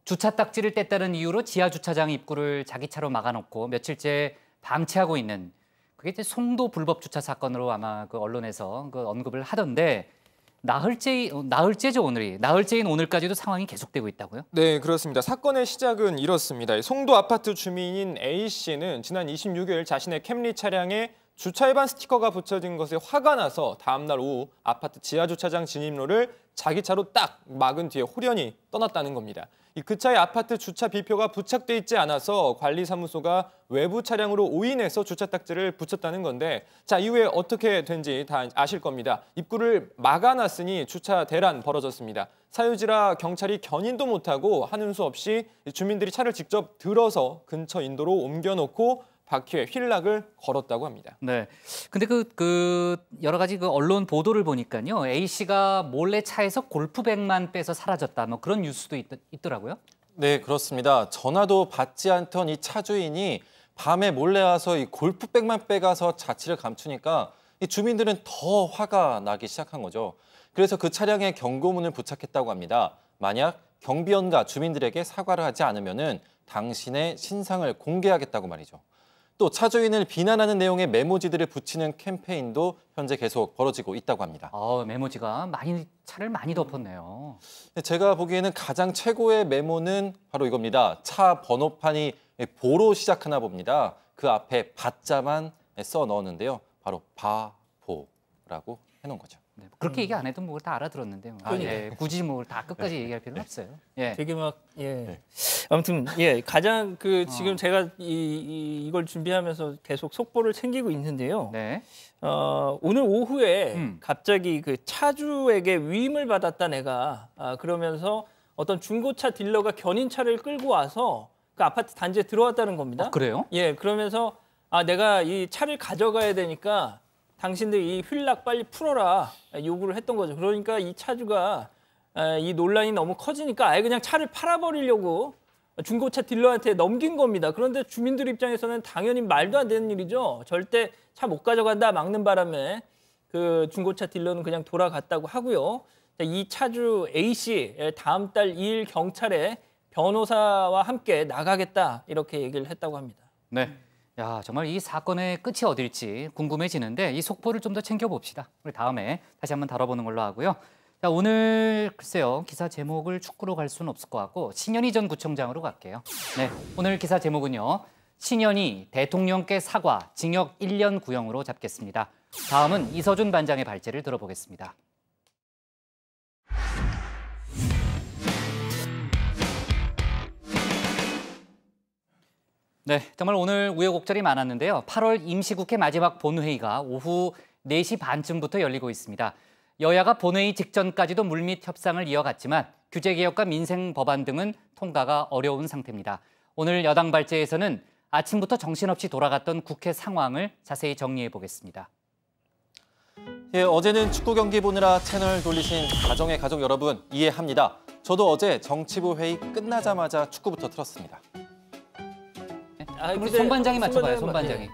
주차 딱지를 뗐다는 이유로 지하 주차장 입구를 자기 차로 막아놓고 며칠째 방치하고 있는 그게 이제 송도 불법 주차 사건으로 아마 그 언론에서 그 언급을 하던데. 나흘째죠 오늘이. 나흘째인 오늘까지도 상황이 계속되고 있다고요? 네, 그렇습니다. 사건의 시작은 이렇습니다. 송도 아파트 주민인 A 씨는 지난 26일 자신의 캠리 차량에 주차 위반 스티커가 붙여진 것에 화가 나서 다음 날 오후 아파트 지하 주차장 진입로를 자기 차로 딱 막은 뒤에 호련히 떠났다는 겁니다. 그 차에 아파트 주차 비표가 부착돼 있지 않아서 관리사무소가 외부 차량으로 오인해서 주차 딱지를 붙였다는 건데, 자 이후에 어떻게 된지 다 아실 겁니다. 입구를 막아놨으니 주차 대란 벌어졌습니다. 사유지라 경찰이 견인도 못하고 하는 수 없이 주민들이 차를 직접 들어서 근처 인도로 옮겨놓고 바퀴에 휠락을 걸었다고 합니다. 네. 근데 여러 가지 언론 보도를 보니까요, A 씨가 몰래 차에서 골프백만 빼서 사라졌다, 뭐 그런 뉴스도 있더라고요. 네, 그렇습니다. 전화도 받지 않던 이 차 주인이 밤에 몰래 와서 이 골프백만 빼가서 자취를 감추니까 이 주민들은 더 화가 나기 시작한 거죠. 그래서 그 차량에 경고문을 부착했다고 합니다. 만약 경비원과 주민들에게 사과를 하지 않으면은 당신의 신상을 공개하겠다고 말이죠. 또 차주인을 비난하는 내용의 메모지들을 붙이는 캠페인도 현재 계속 벌어지고 있다고 합니다. 메모지가 차를 많이 덮었네요. 제가 보기에는 가장 최고의 메모는 바로 이겁니다. 차 번호판이 보로 시작하나 봅니다. 그 앞에 바자만 써 넣었는데요. 바로 바보라고 해놓은 거죠. 네, 그렇게 얘기 안 해도 뭐 다 알아들었는데요. 굳이 뭐 다 끝까지 얘기할 필요는 없어요. 예. 되게 아무튼 가장 지금 제가 이걸 준비하면서 계속 속보를 챙기고 있는데요. 네. 오늘 오후에 갑자기 그 차주에게 위임을 받았다 내가 그러면서 어떤 중고차 딜러가 견인차를 끌고 와서 그 아파트 단지에 들어왔다는 겁니다. 그래요? 예, 그러면서 내가 이 차를 가져가야 되니까 당신들 이 휠락 빨리 풀어라 요구를 했던 거죠. 그러니까 이 차주가 이 논란이 너무 커지니까 아예 그냥 차를 팔아버리려고 중고차 딜러한테 넘긴 겁니다. 그런데 주민들 입장에서는 당연히 말도 안 되는 일이죠. 절대 차 못 가져간다 막는 바람에 그 중고차 딜러는 그냥 돌아갔다고 하고요. 이 차주 A 씨 다음 달 2일 경찰에 변호사와 함께 나가겠다 이렇게 얘기를 했다고 합니다. 네. 야, 정말 이 사건의 끝이 어딜지 궁금해지는데 이 속보를 좀 더 챙겨봅시다. 우리 다음에 다시 한번 다뤄보는 걸로 하고요. 자, 오늘 글쎄요, 기사 제목을 축구로 갈 수는 없을 것 같고 신현희 전 구청장으로 갈게요. 네, 오늘 기사 제목은요. 신현희 대통령께 사과, 징역 1년 구형으로 잡겠습니다. 다음은 이서준 반장의 발제를 들어보겠습니다. 네, 정말 오늘 우여곡절이 많았는데요. 8월 임시국회 마지막 본회의가 오후 4시 반쯤부터 열리고 있습니다. 여야가 본회의 직전까지도 물밑 협상을 이어갔지만 규제개혁과 민생 법안 등은 통과가 어려운 상태입니다. 오늘 여당 발제에서는 아침부터 정신없이 돌아갔던 국회 상황을 자세히 정리해 보겠습니다. 예, 어제는 축구 경기 보느라 채널 돌리신 가정의 가족 여러분 이해합니다. 저도 어제 정치부 회의 끝나자마자 축구부터 틀었습니다. 우리 손 반장이 맞춰봐요, 손 반장이.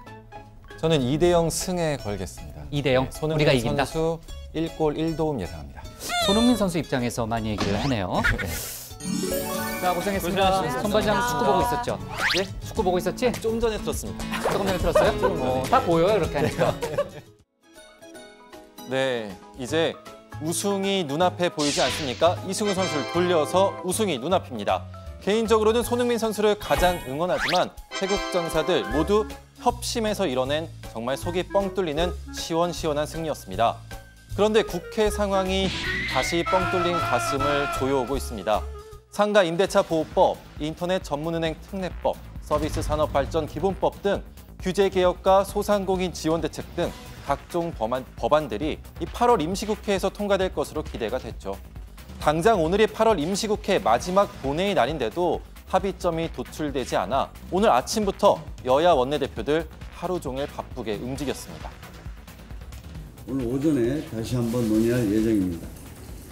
저는 2대0 승에 걸겠습니다. 2대0? 손흥민 우리가 이긴다? 선수 1골 1도움 예상합니다. 손흥민 선수 입장에서 많이 얘기를 하네요. 네. 자, 고생했습니다. 손반장 축구 보고 있었죠? 예? 축구 보고 있었지? 좀 전에 들었습니다. 조금 전에 들었어요? 다 보여요, 이렇게 하니까. 네, 이제 우승이 눈앞에 보이지 않습니까? 이승우 선수를 돌려서 우승이 눈앞입니다. 개인적으로는 손흥민 선수를 가장 응원하지만 태국 전사들 모두 협심해서 이뤄낸 정말 속이 뻥 뚫리는 시원시원한 승리였습니다. 그런데 국회 상황이 다시 뻥 뚫린 가슴을 조여오고 있습니다. 상가 임대차 보호법, 인터넷 전문은행 특례법, 서비스 산업 발전 기본법 등 규제 개혁과 소상공인 지원 대책 등 각종 법안들이 이 8월 임시국회에서 통과될 것으로 기대가 됐죠. 당장 오늘이 8월 임시국회 마지막 본회의 날인데도 합의점이 도출되지 않아 오늘 아침부터 여야 원내대표들 하루 종일 바쁘게 움직였습니다. 오늘 오전에 다시 한번 논의할 예정입니다.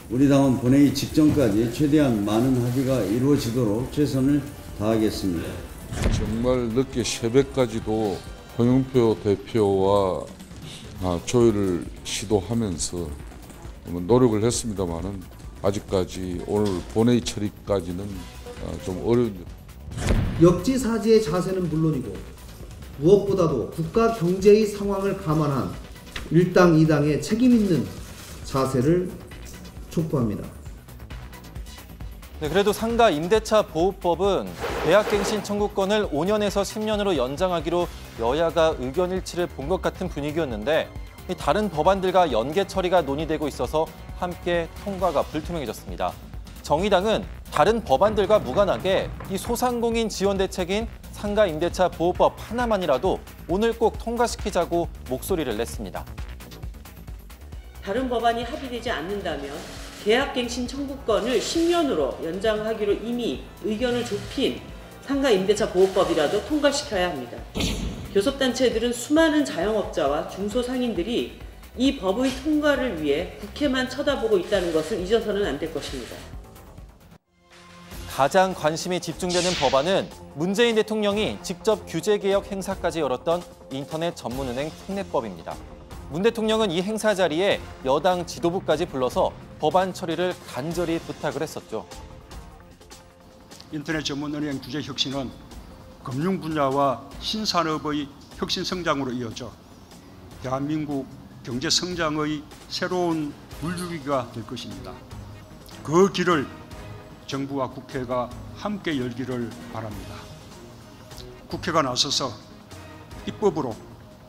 우리 당은 본회의 직전까지 최대한 많은 합의가 이루어지도록 최선을 다하겠습니다. 정말 늦게 새벽까지도 홍영표 대표와 조율을 시도하면서 노력을 했습니다만은 아직까지 오늘 본회의 처리까지는 좀 어려운. 역지사지의 자세는 물론이고 무엇보다도 국가 경제의 상황을 감안한 일당 이당의 책임 있는 자세를 촉구합니다. 네, 그래도 상가 임대차 보호법은 계약갱신 청구권을 5년에서 10년으로 연장하기로 여야가 의견 일치를 본 것 같은 분위기였는데 다른 법안들과 연계 처리가 논의되고 있어서 함께 통과가 불투명해졌습니다. 정의당은 다른 법안들과 무관하게 이 소상공인 지원 대책인 상가 임대차 보호법 하나만이라도 오늘 꼭 통과시키자고 목소리를 냈습니다. 다른 법안이 합의되지 않는다면 계약갱신 청구권을 10년으로 연장하기로 이미 의견을 좁힌 상가 임대차 보호법이라도 통과시켜야 합니다. 교섭단체들은 수많은 자영업자와 중소상인들이 이 법의 통과를 위해 국회만 쳐다보고 있다는 것을 잊어서는 안 될 것입니다. 가장 관심이 집중되는 법안은 문재인 대통령이 직접 규제개혁 행사까지 열었던 인터넷 전문은행 특례법입니다. 문 대통령은 이 행사 자리에 여당 지도부까지 불러서 법안 처리를 간절히 부탁을 했었죠. 인터넷 전문은행 규제 혁신은 금융 분야와 신산업의 혁신 성장으로 이어져 대한민국 경제 성장의 새로운 물줄기가 될 것입니다. 그 길을 정부와 국회가 함께 열기를 바랍니다. 국회가 나서서 입법으로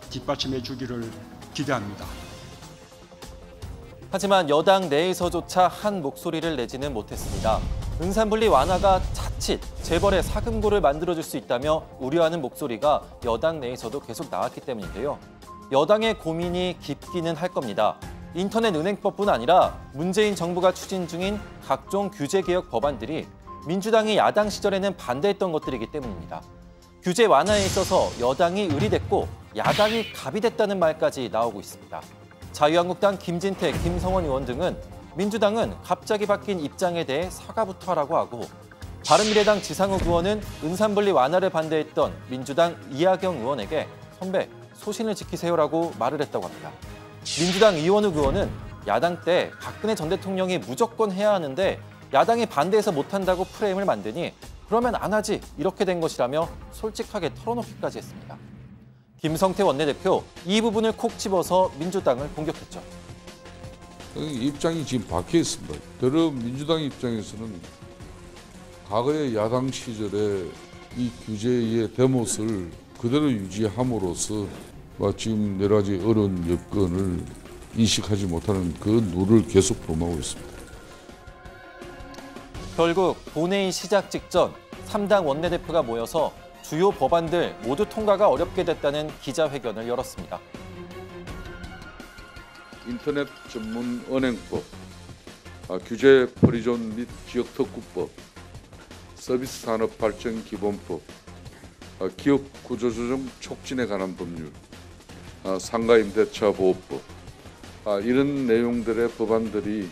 뒷받침해 주기를 기대합니다. 하지만 여당 내에서조차 한 목소리를 내지는 못했습니다. 은산분리 완화가 자칫 재벌의 사금고를 만들어줄 수 있다며 우려하는 목소리가 여당 내에서도 계속 나왔기 때문인데요. 여당의 고민이 깊기는 할 겁니다. 인터넷 은행법뿐 아니라 문재인 정부가 추진 중인 각종 규제개혁 법안들이 민주당이 야당 시절에는 반대했던 것들이기 때문입니다. 규제 완화에 있어서 여당이 을이 됐고 야당이 갑이 됐다는 말까지 나오고 있습니다. 자유한국당 김진태, 김성원 의원 등은 민주당은 갑자기 바뀐 입장에 대해 사과부터 하라고 하고 바른미래당 지상욱 의원은 은산분리 완화를 반대했던 민주당 이하경 의원에게 선배, 소신을 지키세요라고 말을 했다고 합니다. 민주당 이원욱 의원은 야당 때 박근혜 전 대통령이 무조건 해야 하는데 야당이 반대해서 못한다고 프레임을 만드니 그러면 안 하지 이렇게 된 것이라며 솔직하게 털어놓기까지 했습니다. 김성태 원내대표 이 부분을 콕 집어서 민주당을 공격했죠. 입장이 지금 바뀌어 있습니다. 더러 민주당 입장에서는 과거의 야당 시절에 이 규제의 대못을 그대로 유지함으로써 지금 여러 가지 어려운 여건을 인식하지 못하는 그 누를 계속 범하고 있습니다. 결국 본회의 시작 직전 3당 원내대표가 모여서 주요 법안들 모두 통과가 어렵게 됐다는 기자회견을 열었습니다. 인터넷 전문 은행법, 규제 프리존 및 지역 특구법, 서비스 산업 발전 기본법, 기업 구조조정 촉진에 관한 법률, 상가 임대차 보호법, 이런 내용들의 법안들이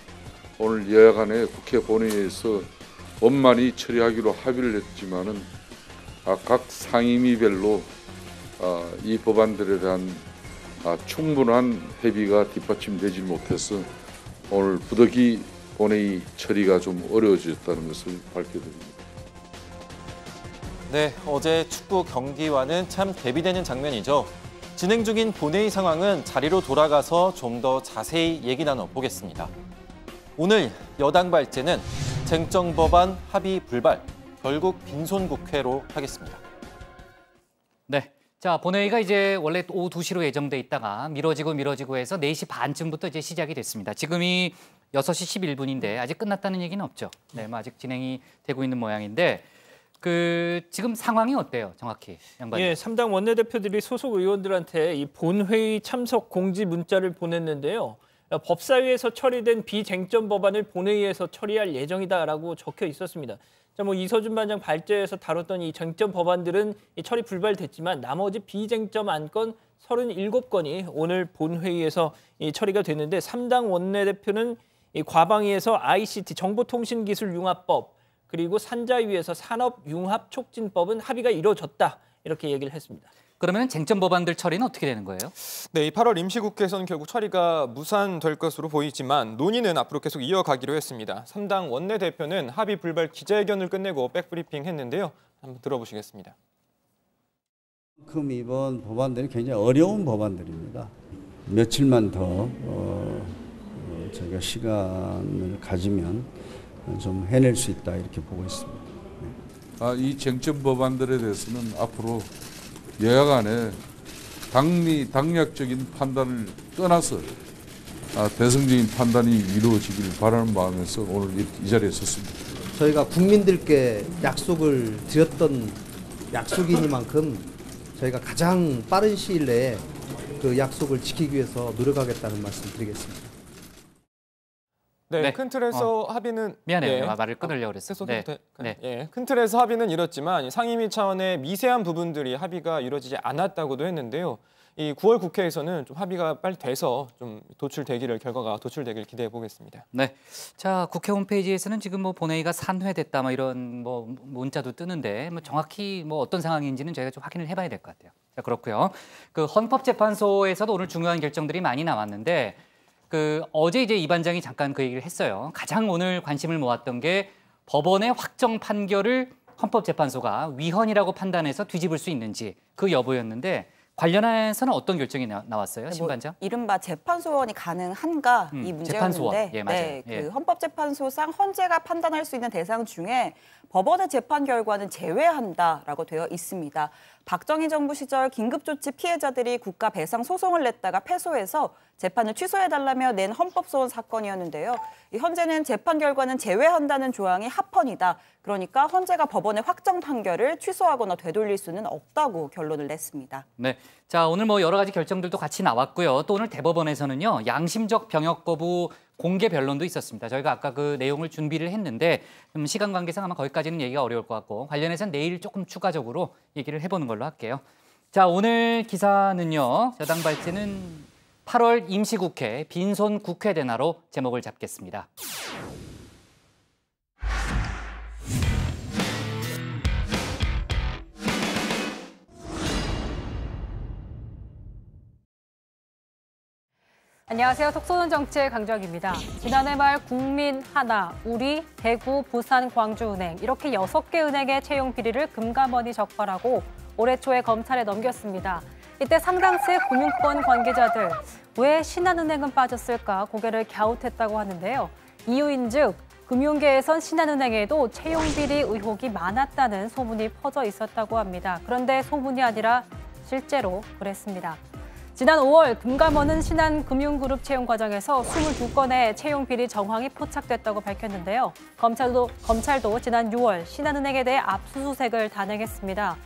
오늘 여야 간의 국회 본회의에서 원만히 처리하기로 합의를 했지만은 각 상임위별로 이 법안들에 대한 충분한 협의가 뒷받침되지 못해서 오늘 부득이 본회의 처리가 좀 어려워졌다는 것을 밝혀드립니다. 네, 어제 축구 경기와는 참 대비되는 장면이죠. 진행 중인 본회의 상황은 자리로 돌아가서 좀 더 자세히 얘기 나눠보겠습니다. 오늘 여당 발제는 쟁점 법안 합의 불발, 결국 빈손 국회로 하겠습니다. 네. 자, 본회의가 이제 원래 오후 2시로 예정돼 있다가 미뤄지고 해서 4시 반쯤부터 이제 시작이 됐습니다. 지금이 6시 11분인데 아직 끝났다는 얘기는 없죠. 네, 뭐 아직 진행이 되고 있는 모양인데 지금 상황이 어때요, 정확히 양반님? 예, 3당 원내대표들이 소속 의원들한테 이 본회의 참석 공지 문자를 보냈는데요. 법사위에서 처리된 비쟁점 법안을 본회의에서 처리할 예정이다라고 적혀 있었습니다. 자, 뭐 이서준 반장 발제에서 다뤘던 이 쟁점 법안들은 처리 불발됐지만 나머지 비쟁점 안건 37건이 오늘 본회의에서 처리가 됐는데 3당 원내대표는 이 과방위에서 ICT 정보통신기술융합법 그리고 산자위에서 산업융합촉진법은 합의가 이루어졌다 이렇게 얘기를 했습니다. 그러면 쟁점 법안들 처리는 어떻게 되는 거예요? 네, 8월 임시국회에서는 결국 처리가 무산될 것으로 보이지만 논의는 앞으로 계속 이어가기로 했습니다. 3당 원내대표는 합의 불발 기자회견을 끝내고 백브리핑 했는데요. 한번 들어보시겠습니다. 이번 법안들이 굉장히 어려운 법안들입니다. 며칠만 더 저희가 시간을 가지면 좀 해낼 수 있다 이렇게 보고 있습니다. 네. 이 쟁점 법안들에 대해서는 앞으로 여야 간에 당략적인 판단을 떠나서 대승적인 판단이 이루어지길 바라는 마음에서 오늘 이 자리에 섰습니다. 저희가 국민들께 약속을 드렸던 약속이니만큼 저희가 가장 빠른 시일 내에 그 약속을 지키기 위해서 노력하겠다는 말씀 드리겠습니다. 네, 큰 틀에서 합의는 미안해요. 말을 끊으려고 그랬어요. 네. 큰 틀에서 합의는 이렇지만 상임위 차원의 미세한 부분들이 합의가 이루어지지 않았다고도 했는데요. 이 9월 국회에서는 좀 합의가 빨리 돼서 좀 결과가 도출되길 기대해 보겠습니다. 네, 자 국회 홈페이지에서는 지금 뭐 본회의가 산회됐다 뭐 이런 뭐 문자도 뜨는데 뭐 정확히 뭐 어떤 상황인지는 저희가 좀 확인을 해봐야 될 것 같아요. 자 그렇고요. 그 헌법재판소에서도 오늘 중요한 결정들이 많이 나왔는데. 어제 이제 이 반장이 잠깐 그 얘기를 했어요. 가장 오늘 관심을 모았던 게 법원의 확정 판결을 헌법재판소가 위헌이라고 판단해서 뒤집을 수 있는지 그 여부였는데 관련해서는 어떤 결정이 나왔어요, 신 반장? 이른바 재판소원이 가능한가 이 문제였는데 예, 맞아요. 네, 그 헌법재판소상 헌재가 판단할 수 있는 대상 중에 법원의 재판 결과는 제외한다라고 되어 있습니다. 박정희 정부 시절 긴급조치 피해자들이 국가 배상 소송을 냈다가 패소해서 재판을 취소해달라며 낸 헌법소원 사건이었는데요. 현재는 재판 결과는 제외한다는 조항이 합헌이다. 그러니까 헌재가 법원의 확정 판결을 취소하거나 되돌릴 수는 없다고 결론을 냈습니다. 네, 자 오늘 뭐 여러 가지 결정들도 같이 나왔고요. 또 오늘 대법원에서는요 양심적 병역 거부 공개 변론도 있었습니다. 저희가 아까 그 내용을 준비를 했는데 시간 관계상 아마 거기까지는 얘기가 어려울 것 같고 관련해서는 내일 조금 추가적으로 얘기를 해보는 걸로 할게요. 자 오늘 기사는요 여당 발제는 8월 임시국회 빈손 국회 대나로 제목을 잡겠습니다. 안녕하세요. 톡쏘는 정치의 강정입니다. 지난해 말 국민, 하나, 우리, 대구, 부산, 광주은행 이렇게 6개 은행의 채용 비리를 금감원이 적발하고 올해 초에 검찰에 넘겼습니다. 이때 상당수의 금융권 관계자들 왜 신한은행은 빠졌을까 고개를 갸웃했다고 하는데요. 이유인즉 금융계에선 신한은행에도 채용 비리 의혹이 많았다는 소문이 퍼져 있었다고 합니다. 그런데 소문이 아니라 실제로 그랬습니다. 지난 5월 금감원은 신한금융그룹 채용 과정에서 22건의 채용 비리 정황이 포착됐다고 밝혔는데요. 검찰도 지난 6월 신한은행에 대해 압수수색을 단행했습니다.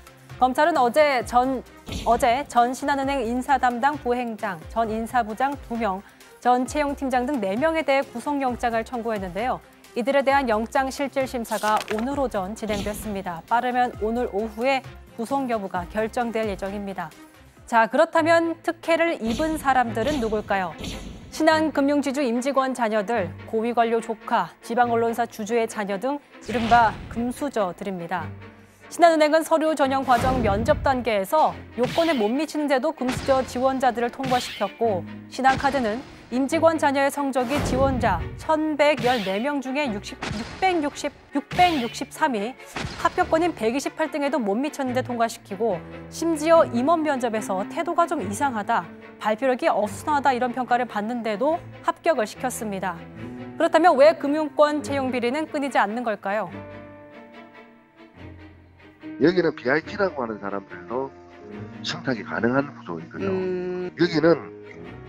검찰은 어제 전 신한은행 인사 담당 부행장, 전 인사부장 2명, 전 채용팀장 등 4명에 대해 구속영장을 청구했는데요. 이들에 대한 영장 실질 심사가 오늘 오전 진행됐습니다. 빠르면 오늘 오후에 구속 여부가 결정될 예정입니다. 자, 그렇다면 특혜를 입은 사람들은 누굴까요? 신한금융지주 임직원 자녀들, 고위관료 조카, 지방언론사 주주의 자녀 등 이른바 금수저들입니다. 신한은행은 서류 전형 과정 면접 단계에서 요건에 못 미치는데도 금수저 지원자들을 통과시켰고 신한카드는 임직원 자녀의 성적이 지원자 1,114명 중에 663이 합격권인 128등에도 못 미쳤는데 통과시키고 심지어 임원 면접에서 태도가 좀 이상하다, 발표력이 어수선하다 이런 평가를 받는데도 합격을 시켰습니다. 그렇다면 왜 금융권 채용 비리는 끊이지 않는 걸까요? 여기는 BIT라고 하는 사람들도 청탁이 가능한 구조이거든요. 여기는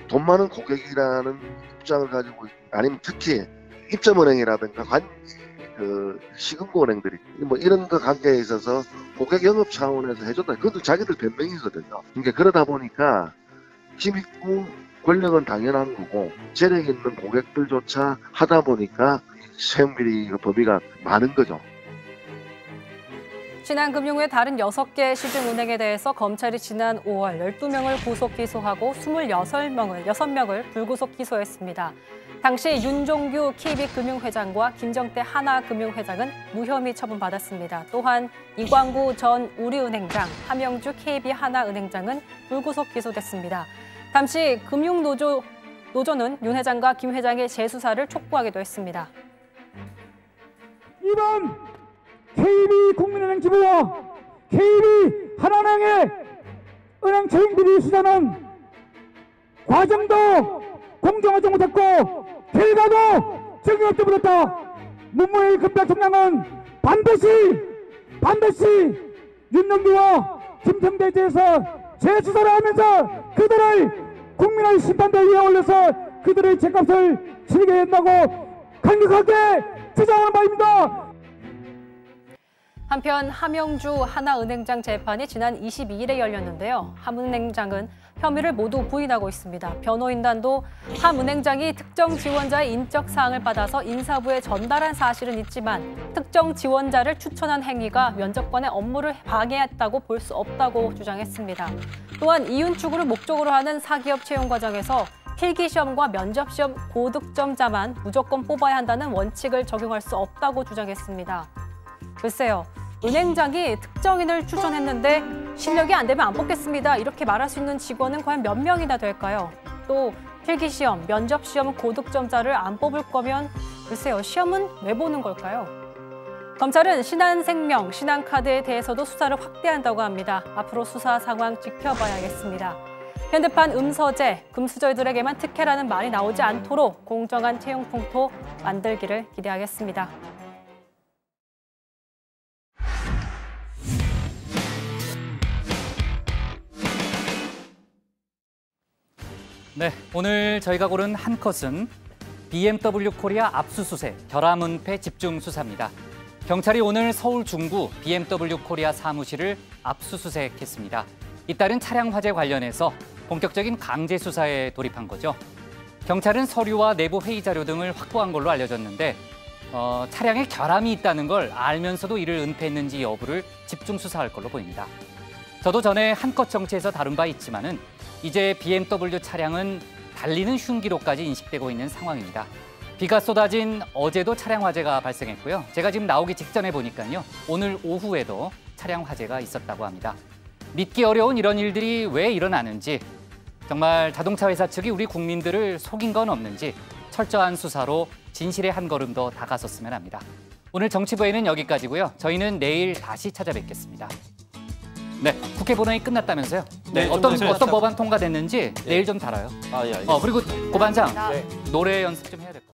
돈 많은 고객이라는 입장을 가지고, 아니면 특히 입점은행이라든가 시금고은행들이 뭐 이런 거 관계에 있어서 고객 영업 차원에서 해줬다. 그것도 자기들 변명이거든요. 그러니까 그러다 보니까 힘있고 권력은 당연한 거고 재력 있는 고객들조차 하다 보니까 채용비리 범위가 많은 거죠. 신한금융의 다른 6개 시중은행에 대해서 검찰이 지난 5월 12명을 구속 기소하고 6명을 불구속 기소했습니다. 당시 윤종규 KB금융회장과 김정태 하나금융회장은 무혐의 처분받았습니다. 또한 이광구 전 우리은행장, 함영주 KB하나은행장은 불구속 기소됐습니다. 당시 금융노조는 윤 회장과 김 회장의 재수사를 촉구하기도 했습니다. 이번 KB국민은행 지부와 KB하나은행의 은행 채용비리 수사는 과정도 공정하지 못했고 결과도 책임없이 물었다. 문무일 금박청장은 반드시 윤영규와 김정태에 대해서 재수사를 하면서 그들을 국민의 심판대에 올려서 그들의 죄값을 치르게 된다고 강력하게 주장하는 바입니다. 한편 함영주 하나은행장 재판이 지난 22일에 열렸는데요. 함 은행장은 혐의를 모두 부인하고 있습니다. 변호인단도 함 은행장이 특정 지원자의 인적 사항을 받아서 인사부에 전달한 사실은 있지만 특정 지원자를 추천한 행위가 면접관의 업무를 방해했다고 볼 수 없다고 주장했습니다. 또한 이윤 추구를 목적으로 하는 사기업 채용 과정에서 필기시험과 면접시험 고득점자만 무조건 뽑아야 한다는 원칙을 적용할 수 없다고 주장했습니다. 글쎄요, 은행장이 특정인을 추천했는데 실력이 안 되면 안 뽑겠습니다. 이렇게 말할 수 있는 직원은 과연 몇 명이나 될까요? 또 필기시험, 면접시험 고득점자를 안 뽑을 거면 글쎄요, 시험은 왜 보는 걸까요? 검찰은 신한생명, 신한카드에 대해서도 수사를 확대한다고 합니다. 앞으로 수사 상황 지켜봐야겠습니다. 현대판 음서재, 금수저들에게만 특혜라는 말이 나오지 않도록 공정한 채용 풍토 만들기를 기대하겠습니다. 네, 오늘 저희가 고른 한 컷은 BMW 코리아 압수수색, 결함은폐 집중 수사입니다. 경찰이 오늘 서울 중구 BMW 코리아 사무실을 압수수색했습니다. 잇따른 차량 화재 관련해서 본격적인 강제 수사에 돌입한 거죠. 경찰은 서류와 내부 회의 자료 등을 확보한 걸로 알려졌는데 차량에 결함이 있다는 걸 알면서도 이를 은폐했는지 여부를 집중 수사할 걸로 보입니다. 저도 전에 한 컷 정치에서 다룬 바 있지만은 이제 BMW 차량은 달리는 흉기로까지 인식되고 있는 상황입니다. 비가 쏟아진 어제도 차량 화재가 발생했고요. 제가 지금 나오기 직전에 보니까요. 오늘 오후에도 차량 화재가 있었다고 합니다. 믿기 어려운 이런 일들이 왜 일어나는지, 정말 자동차 회사 측이 우리 국민들을 속인 건 없는지 철저한 수사로 진실의 한 걸음 더 다가섰으면 합니다. 오늘 정치부에는 여기까지고요. 저희는 내일 다시 찾아뵙겠습니다. 네, 국회 본회의 끝났다면서요? 네, 어떤 법안 통과됐는지 내일 좀 다뤄요. 아, 예, 알겠습니다. 그리고 고반장, 노래 연습 좀 해야 돼요.